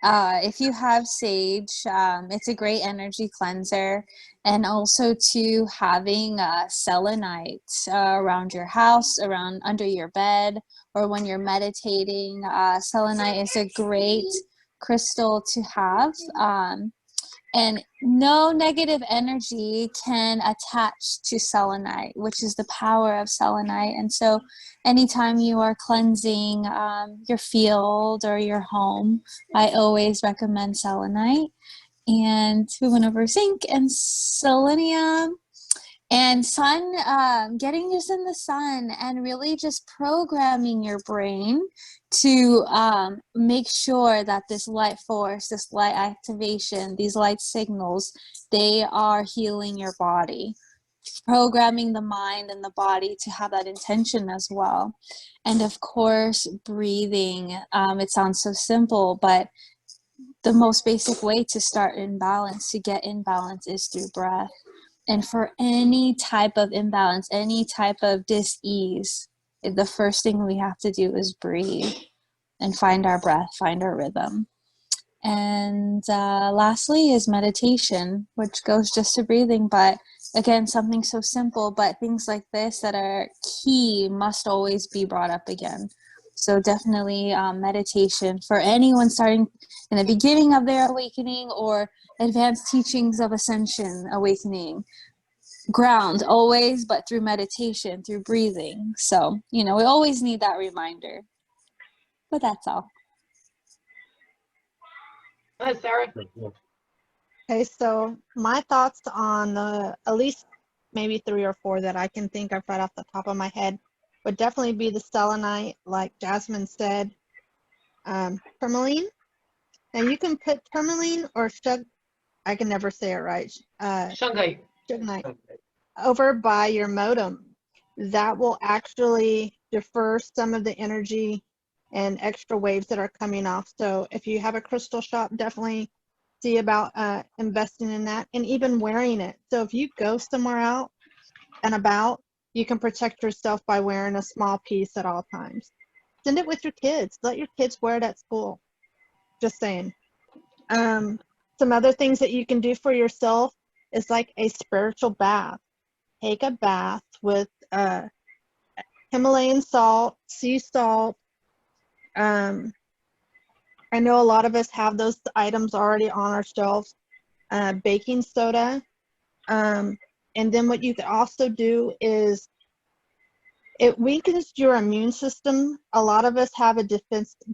If you have sage, it's a great energy cleanser. And also to having selenite around your house, around under your bed, or when you're meditating. Selenite is a great crystal to have. And no negative energy can attach to selenite, which is the power of selenite. And so anytime you are cleansing your field or your home, I always recommend selenite. And we went over zinc and selenium and sun, getting just in the sun and really just programming your brain to make sure that this light force, this light activation, these light signals, they are healing your body, programming the mind and the body to have that intention as well. And of course, breathing. It sounds so simple, but the most basic way to start in balance, to get in balance, is through breath. And for any type of imbalance, any type of dis-ease, the first thing we have to do is breathe and find our breath, find our rhythm. And lastly is meditation, which goes just to breathing. But again, something so simple, but things like this that are key must always be brought up again. So definitely meditation for anyone starting in the beginning of their awakening or advanced teachings of ascension awakening. Ground always, but through meditation, through breathing. So, we always need that reminder. But that's all. Go ahead, Sarah. Okay, so my thoughts on at least maybe 3 or 4 that I can think of right off the top of my head would definitely be the selenite, like Jasmine said, tourmaline. Now you can put tourmaline or I can never say it right. Shungite. Over by your modem. That will actually defer some of the energy and extra waves that are coming off. So if you have a crystal shop, definitely see about investing in that and even wearing it. So if you go somewhere out and about, you can protect yourself by wearing a small piece at all times. Send it with your kids. Let your kids wear it at school. Just saying. Some other things that you can do for yourself is like a spiritual bath. Take a bath with Himalayan salt, sea salt. I know a lot of us have those items already on our shelves. Baking soda. And then what you can also do is it weakens your immune system. A lot of us have a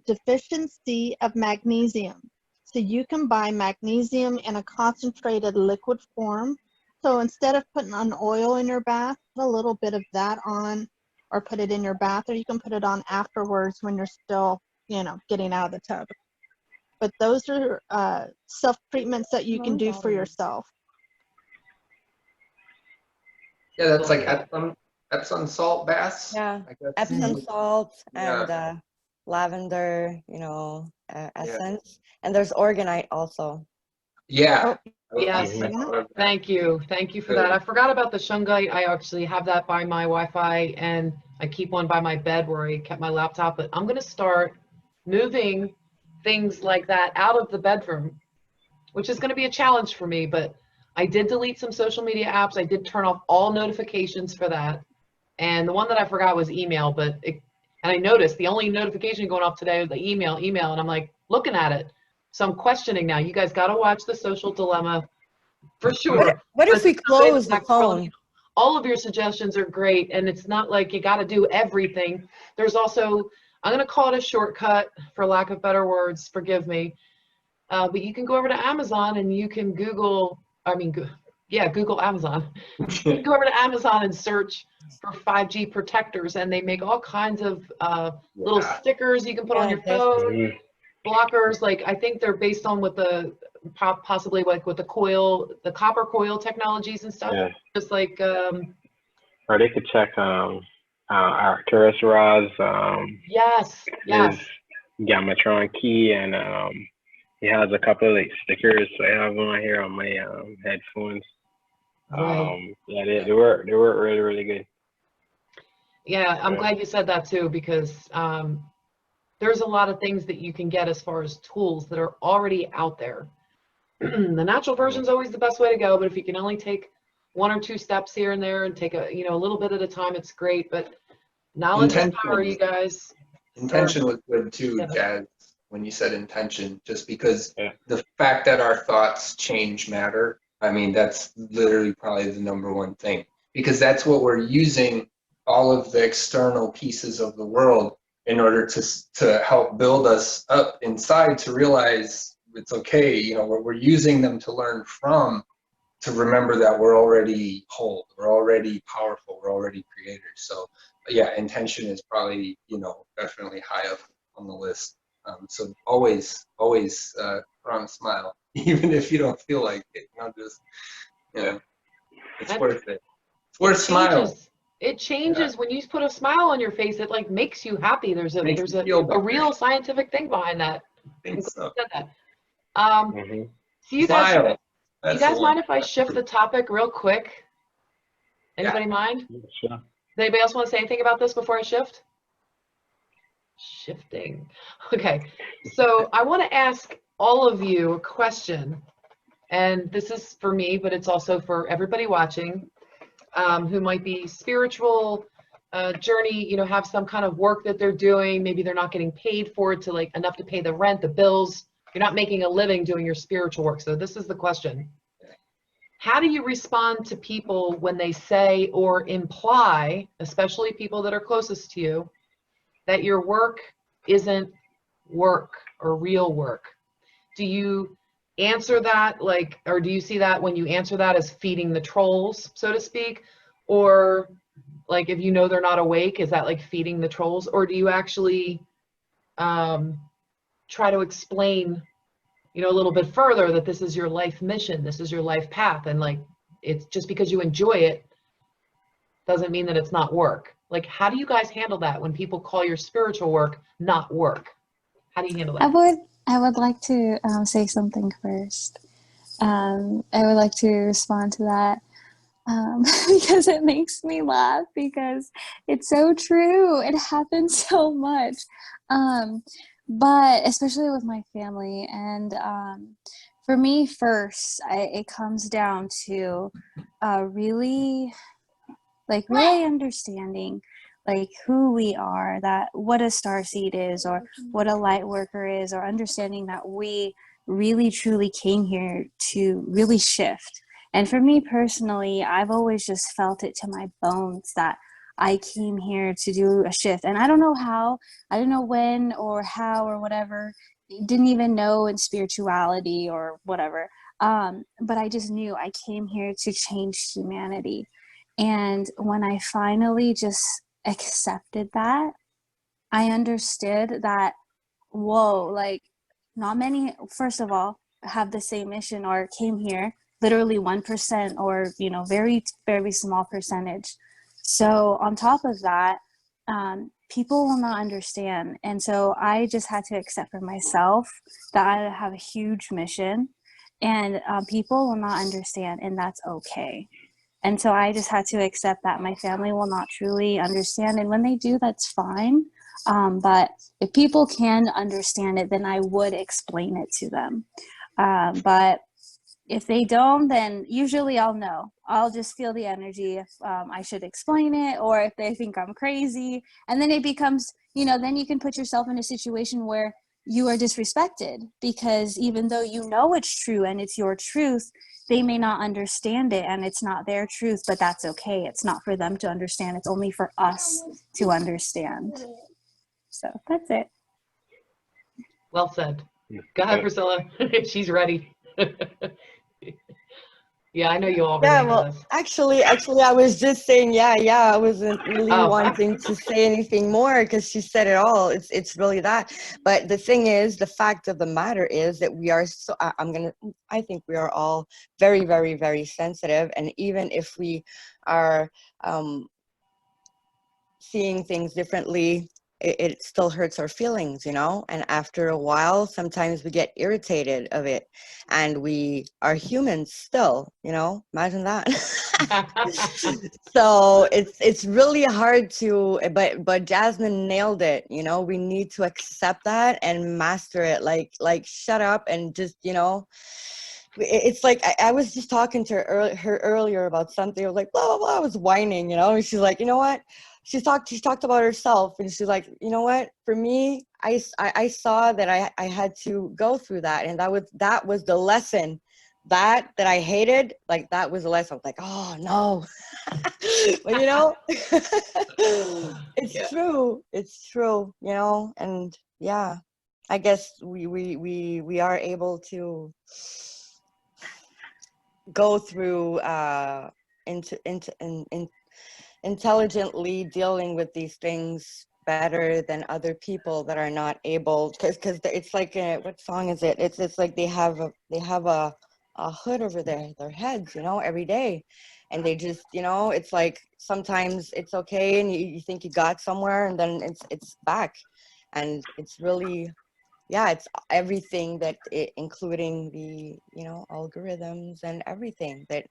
deficiency of magnesium. So you can buy magnesium in a concentrated liquid form. So instead of putting an oil in your bath, put a little bit of that on or put it in your bath, or you can put it on afterwards when you're still, getting out of the tub. But those are self-treatments that you can do for yourself. Yeah, that's like Epsom salt baths. Yeah, I guess. Epsom salt and Yeah. lavender, essence. And there's organite also. Yeah. Yes. Thank you. Thank you for that. I forgot about the shungite. I actually have that by my Wi-Fi, and I keep one by my bed where I kept my laptop. But I'm going to start moving things like that out of the bedroom, which is going to be a challenge for me. But I did delete some social media apps. I did turn off all notifications for that. And the one that I forgot was email, but And I noticed the only notification going off today was the email, and I'm like looking at it. So I'm questioning now. You guys got to watch The Social Dilemma for sure. What if But we somebody close the that's really- phone? all of your suggestions are great, and it's not like you got to do everything. There's also, I'm going to call it a shortcut for lack of better words, forgive me. But you can go over to Amazon and you can Google, Google Amazon. You can go over to Amazon and search for 5G protectors, and they make all kinds of little stickers you can put on your phone, blockers. Like, I think they're based on what the possibly like with the coil, the copper coil technologies and stuff. Yeah. Just like or they could check Arcturus Ross, yes, his Gamatron key, and he has a couple of like stickers. So I have one here on my headphones. right. Yeah, they work really, really good. Yeah, I'm Yeah. glad you said that too, because there's a lot of things that you can get as far as tools that are already out there. The natural version is always the best way to go, but if you can only take 1 or 2 steps here and there and take a little bit at a time, it's great. But knowledge is power, you guys. Intention was good too, Yeah. Jazz, when you said intention, just because the fact that our thoughts change matter. I mean, that's literally probably the #1 thing, because that's what we're using all of the external pieces of the world in order to help build us up inside to realize it's okay. You know, we're using them to learn from, to remember that we're already whole, we're already powerful, we're already creators. So yeah, intention is probably, definitely high up on the list. So always put on a smile, even if you don't feel like it. Just, it's worth it. It's worth smiling. It changes when you put a smile on your face. It like makes you happy. There's a real scientific thing behind that. I think so. Said that. So you guys mind if I shift the topic real quick? Anybody mind? Sure. Does anybody else want to say anything about this before I shift? Shifting. Okay. So I want to ask all of you a question, and this is for me, but it's also for everybody watching, who might be spiritual journey, have some kind of work that they're doing. Maybe they're not getting paid for it to like enough to pay the rent, the bills. You're not making a living doing your spiritual work. So this is the question. How do you respond to people when they say or imply, especially people that are closest to you, that your work isn't work or real work? Do you answer that or do you see that when you answer that as feeding the trolls, so to speak? Or like if they're not awake, is that like feeding the trolls? Or do you actually try to explain a little bit further that this is your life mission, this is your life path, and like it's just because you enjoy it doesn't mean that it's not work? Like, how do you guys handle that when people call your spiritual work not work? How do you handle that? I would like to say something first. I would like to respond to that because it makes me laugh because it's so true. It happens so much. But especially with my family, and for me first, it comes down to really understanding like who we are, that what a starseed is or what a light worker is, or understanding that we really truly came here to really shift. And for me personally, I've always just felt it to my bones that I came here to do a shift. And I don't know how, I don't know when or how or whatever, didn't even know in spirituality or whatever. But I just knew I came here to change humanity. And when I finally just accepted that, I understood that, whoa, like not many, first of all, have the same mission or came here, literally 1% or, very, very small percentage. So on top of that, people will not understand. And so I just had to accept for myself that I have a huge mission, and people will not understand, and that's okay. And so I just had to accept that my family will not truly understand. And when they do, that's fine. But if people can understand it, then I would explain it to them. But If they don't, then usually I'll know. I'll just feel the energy if I should explain it, or if they think I'm crazy. And then it becomes, then you can put yourself in a situation where you are disrespected, because even though you know it's true and it's your truth, they may not understand it, and it's not their truth, but that's okay. It's not for them to understand. It's only for us to understand. So that's it. Well said. Go ahead, Priscilla. She's ready. Yeah, I know you all Yeah, relate to well, this. actually, I was just saying, yeah, I wasn't really Oh. wanting to say anything more because she said it all. It's really that. But the thing is, the fact of the matter is that we are so, I think we are all very, very, very sensitive. And even if we are seeing things differently, it still hurts our feelings, and after a while sometimes we get irritated of it, and we are humans still, imagine that. So it's really hard to, but Jasmine nailed it. We need to accept that and master it, like shut up and just, it's like I was just talking to her earlier about something. I was like, blah blah blah. I was whining, and she's like, you know what? She talked about herself, and she's like, you know what? For me, I saw that I had to go through that, and that was the lesson. That I hated, like that was the lesson. I was like, oh no. But it's true. It's true, and yeah, I guess we are able to go through intelligently dealing with these things better than other people that are not able, because it's like what song is it? It's like they have a hood over their heads, every day, and they just, it's like sometimes it's okay and you think you got somewhere, and then it's back, and it's really, yeah, it's everything that including the algorithms and everything that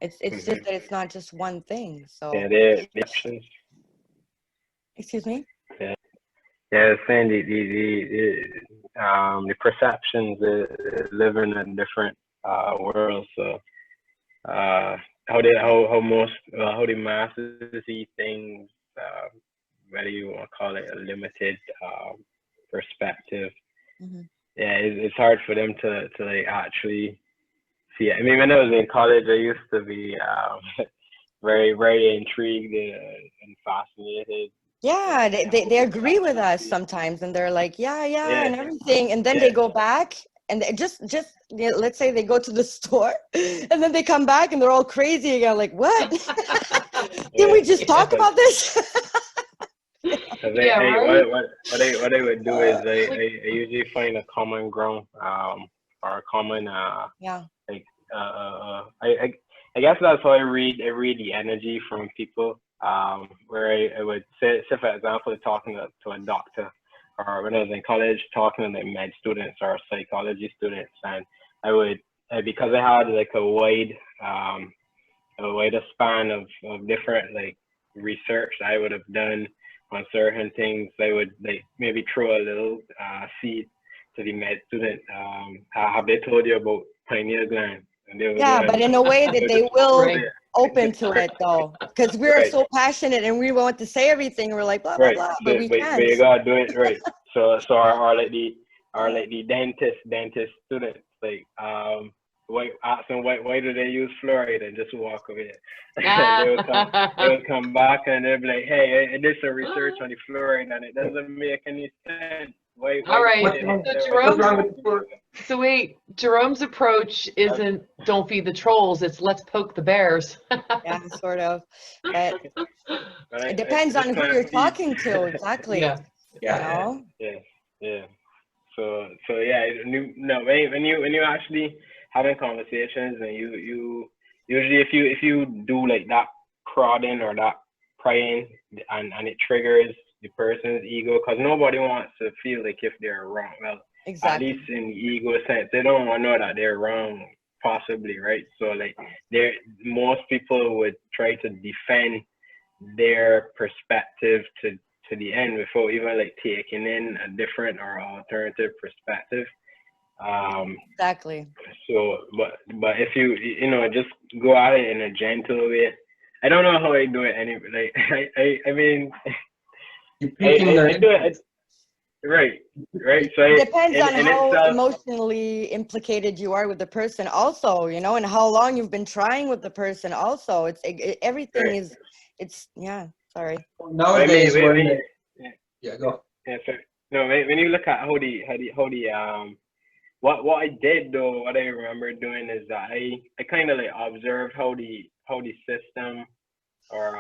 it's just that it's not just one thing. So Yeah, the options. excuse me. Yeah, saying the perceptions live in a different world. So how the masses see things, whether you want to call it a limited perspective. Mm-hmm. Yeah, it's hard for them to like actually see it. I mean, when I was in college, I used to be very, very intrigued and fascinated. Yeah, they agree with us sometimes, and they're like, yeah, and everything, and then they go back, and they just let's say they go to the store, and then they come back, and they're all crazy again, like, what? Didn't we just talk about this? Yeah, right? What I would do is I usually find a common ground, or a common Yeah. like I guess that's how I read the energy from people, where I would say for example, talking to a doctor, or when I was in college talking to like med students or psychology students, and I would, because I had like a wider span of different like research I would have done on certain things, I would like maybe throw a little seed to the med student. Have they told you about pineal gland? And they would Yeah, but in a way that they will Right. open to it, though, because we're Right. so passionate and we want to say everything. We're like blah blah Right. blah, but we But can't. you gotta do it right. So like the dentist students, like ask them why do they use fluoride, and just walk away. And they would come back and they'd be like, hey, I did some research on the fluoride and it doesn't make any sense. All right. What's So wait, Jerome's approach isn't don't feed the trolls, it's let's poke the bears. Yeah, sort of. But Right? it depends on who you're talking to, exactly. Yeah. Yeah. Yeah. So yeah, when you actually having conversations, and you usually if you do like that prodding or that prying, and it triggers the person's ego, because nobody wants to feel like if they're wrong. Well, Exactly. at least in the ego sense, they don't want to know that they're wrong, possibly, right? So like most people would try to defend their perspective to the end before even like taking in a different or alternative perspective. Exactly. So, but if you know, just go at it in a gentle way. I don't know how I do it anyway. Like, I mean, You're piquing their I do it. interest. Right. So It depends on in how itself, emotionally implicated you are with the person also, you know, and how long you've been trying with the person also. Everything right. is, yeah, sorry. I mean, Nowadays, we're in the, yeah, go. yeah, so, no, when you look at how the what I did though, what I remember doing is that I kind of like observed how the system or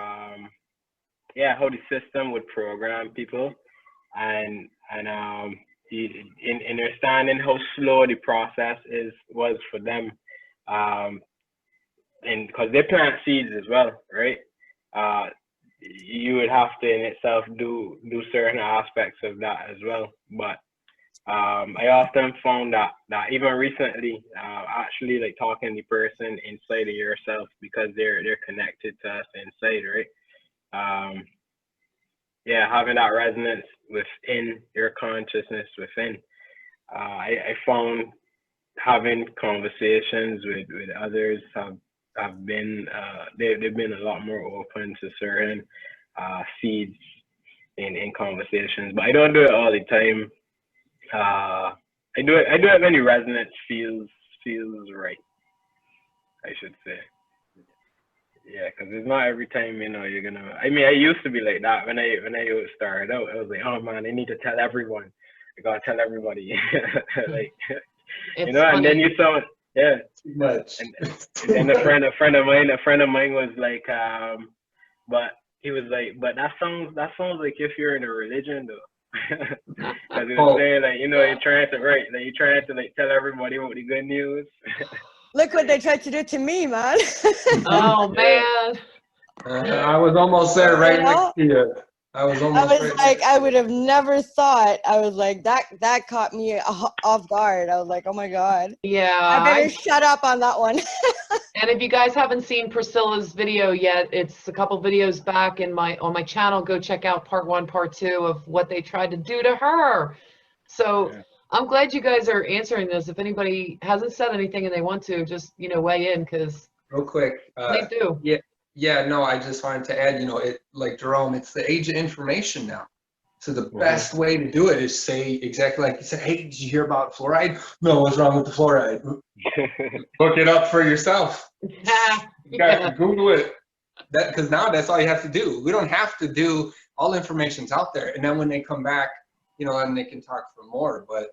yeah, how the system would program people, and in understanding how slow the process was for them, um and because they plant seeds as well, right? You would have to in itself do certain aspects of that as well. But I often found that even recently, actually like talking to the person inside of yourself because they're connected to us inside, right? Yeah, having that resonance within your consciousness within. I found having conversations with others have been they've been a lot more open to certain seeds in conversations, but I don't do it all the time. I do it when the resonance feels right, I should say. Yeah, because it's not every time, you know, you're gonna. I mean, I used to be like that when I started out. I was like, oh man, I need to tell everyone. I gotta tell everybody, like, It's you know. And then funny. you saw, yeah. Too much. And then a friend of mine was like, but he was like, but that sounds like if you're in a religion though, because he was saying like, you know, you're trying to like tell everybody about the good news. Look what they tried to do to me, man. Oh man. I was almost there right You know? next to you. I was I almost was right like, next I to would have never thought. I was like, that caught me off guard. I was like, oh my God. Yeah, I better shut up on that one. and if you guys haven't seen Priscilla's video yet, it's a couple videos back on my channel. Go check out part 1, part 2 of what they tried to do to her. So Yeah. I'm glad you guys are answering this. If anybody hasn't said anything and they want to, just, you know, weigh in, because Real quick. please do. Yeah, no, I just wanted to add, you know, it like Jerome, it's the age of information now. So the Mhm. best way to do it is say exactly like you said, hey, did you hear about fluoride? No, what's wrong with the fluoride? Look it up for yourself. You got Google it. Because now that's all you have to do. We don't have to do all information's out there. And then when they come back, you know, and they can talk for more. But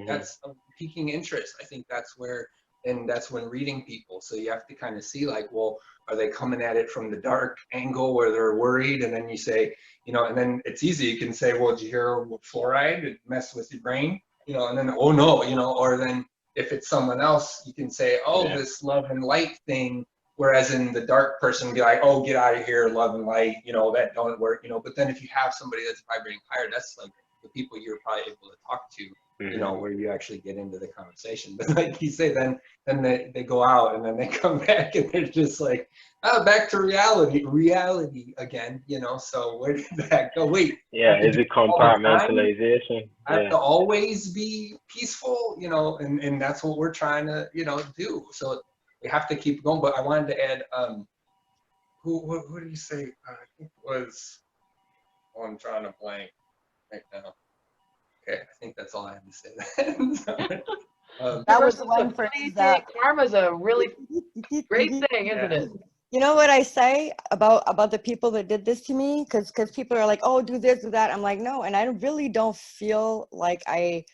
that's piquing interest. I think that's where, and that's when reading people. So you have to kind of see like, well, are they coming at it from the dark angle where they're worried? And then you say, you know, and then it's easy. You can say, well, did you hear what fluoride? It messed with your brain, you know, and then, oh no, you know, or then if it's someone else, you can say, oh, this love and light thing. Whereas in the dark person be like, oh, get out of here, love and light, you know, that don't work, you know. But then if you have somebody that's vibrating higher, that's like the people you're probably able to talk to, you know, where you actually get into the conversation. But like you say, then they go out and then they come back and they're just like, oh, back to reality again, you know. So where did that go? Wait. Yeah, is it compartmentalization? I have to always be peaceful, you know, and that's what we're trying to, you know, do. So we have to keep going. But I wanted to add, who did you say? I think it was, oh, I'm trying to blank right now. Okay, I think that's all I have to say. That was the one phrase that karma's a really great thing, isn't it? You know what I say about the people that did this to me? Because people are like, oh, do this, do that. I'm like, no, and I really don't feel like I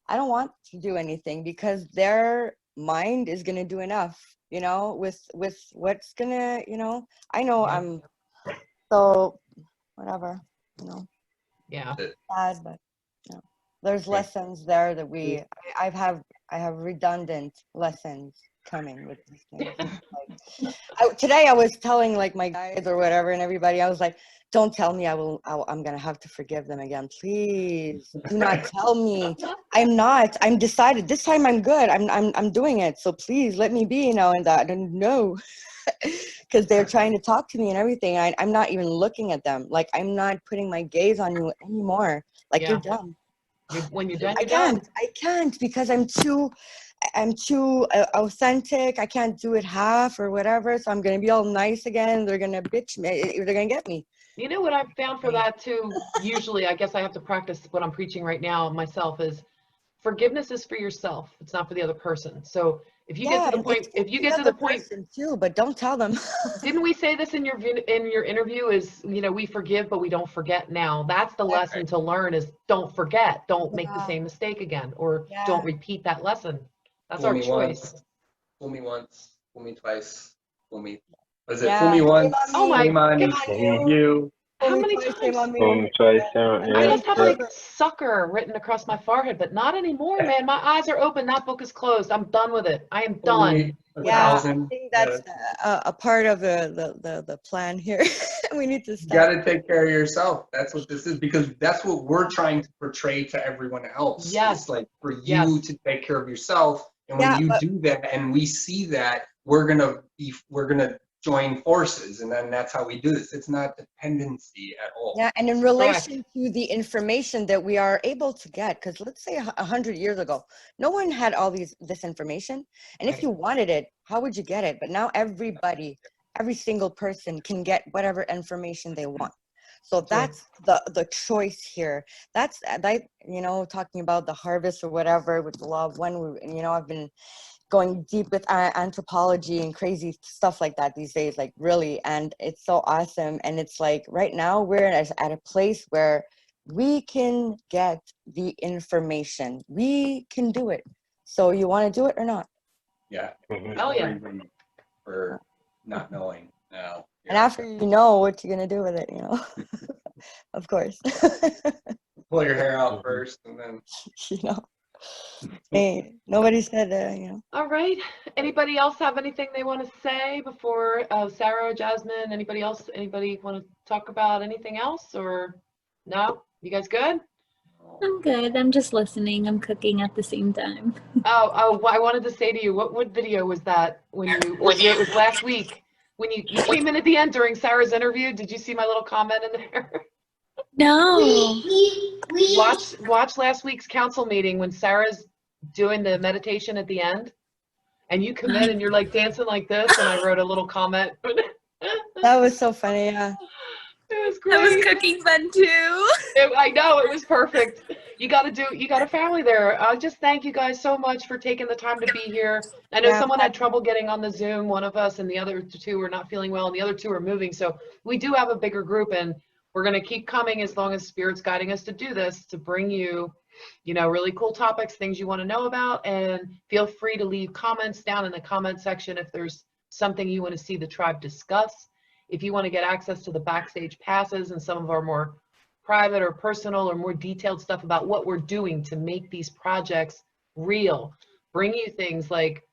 don't want to do anything because their mind is gonna do enough, you know, with what's gonna, you know. I know I'm so whatever, you know. Yeah. Sad, but you know, there's lessons there that I have redundant lessons coming with these things. Like, today I was telling like my guides or whatever and everybody, I was like, don't tell me I'm gonna have to forgive them again. Please do not tell me. I'm decided this time I'm good. I'm doing it. So please let me be, you know, and that and no. Because they're trying to talk to me and everything. I'm not even looking at them. Like I'm not putting my gaze on you anymore. Like you're done. When you're done, I you're done. can't. I can't because I'm too authentic. I can't do it half or whatever. So I'm gonna be all nice again. They're gonna bitch me. They're gonna get me. You know what I've found for that too? Usually, I guess I have to practice what I'm preaching right now myself is forgiveness is for yourself. It's not for the other person. So if you get to the And point, it's if you the get to other the point, person too, but don't tell them. didn't we say this in your interview is, we forgive, but we don't forget now. That's the lesson to learn is don't forget. Don't make the Yeah. same mistake again, or Yeah. don't repeat that lesson. That's Fool our me choice. once, fool me once, fool me twice, fool me. Was it Yeah. fool me Shame once? on Oh me. my, Shame on Shame on you. you. Fool how me many twice. Shame times? on me. Twice, I'm I yeah, must getting have yeah. like sober. sucker written across my forehead, but not anymore, man. My eyes are open. That book is closed. I'm done with it. I am Fool done me a with that. I thousand. think Yeah. that's a part of the plan here. We need to You stop. got to take care of yourself. That's what this is, because that's what we're trying to portray to everyone else. Yes. It's like for you Yes. to take care of yourself, and when Yeah, you but do that, and we see that, we're gonna join forces, and then that's how we do this. It's not dependency at all. yeah, and in relation to the information that we are able to get, because let's say 100 years ago, no one had all this information, and if you wanted it, how would you get it? But now everybody, every single person can get whatever information they want. So that's the choice here. That's that, talking about the harvest or whatever with the law of one. I've been going deep with anthropology and crazy stuff like that these days, like really, and it's so awesome. And it's like right now we're at a place where we can get the information. We can do it. So you want to do it or not? Yeah. Mhm. Hell yeah. Reason for not knowing now. And after you know what you're gonna do with it, of course. Pull your hair out Mhm. first, and then. you know hey, nobody said All right. Anybody else have anything they want to say before Sarah, Jasmine, anybody else? Anybody want to talk about anything else or no? You guys good? I'm good. I'm just listening. I'm cooking at the same time. Oh, I wanted to say to you, what video was that when it was last week when you came in at the end during Sarah's interview? Did you see my little comment in there? No. Watch last week's council meeting when Sarah's doing the meditation at the end, and you come in and you're like dancing like this, and I wrote a little comment. that was so funny. Yeah. It was I was great. cooking then too. I know, it was perfect. You got a family there. I just thank you guys so much for taking the time to be here. I know Yeah. someone had trouble getting on the Zoom, one of us, and the other two were not feeling well, and the other two are moving. So we do have a bigger group, and we're going to keep coming as long as Spirit's guiding us to do this, to bring you, really cool topics, things you want to know about. And feel free to leave comments down in the comment section if there's something you want to see the tribe discuss. If you want to get access to the backstage passes and some of our more private or personal or more detailed stuff about what we're doing to make these projects real, bring you things like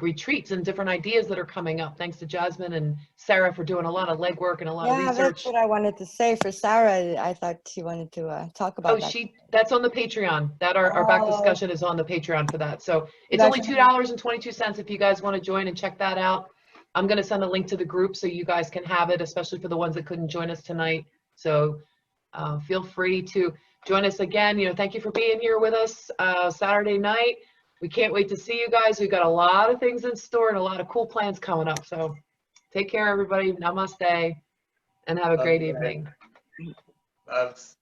retreats and different ideas that are coming up. Thanks to Jasmine and Sarah for doing a lot of legwork and a lot of Yeah, research. that's what I wanted to say for Sarah. I thought she wanted to talk about that. That's on the Patreon. That our back discussion is on the Patreon for that. So it's only $2.22 if you guys want to join and check that out. I'm going to send a link to the group so you guys can have it, especially for the ones that couldn't join us tonight. So feel free to join us again. Thank you for being here with us Saturday night. We can't wait to see you guys. We've got a lot of things in store and a lot of cool plans coming up. So take care, everybody. Namaste, and have a great evening. Loves.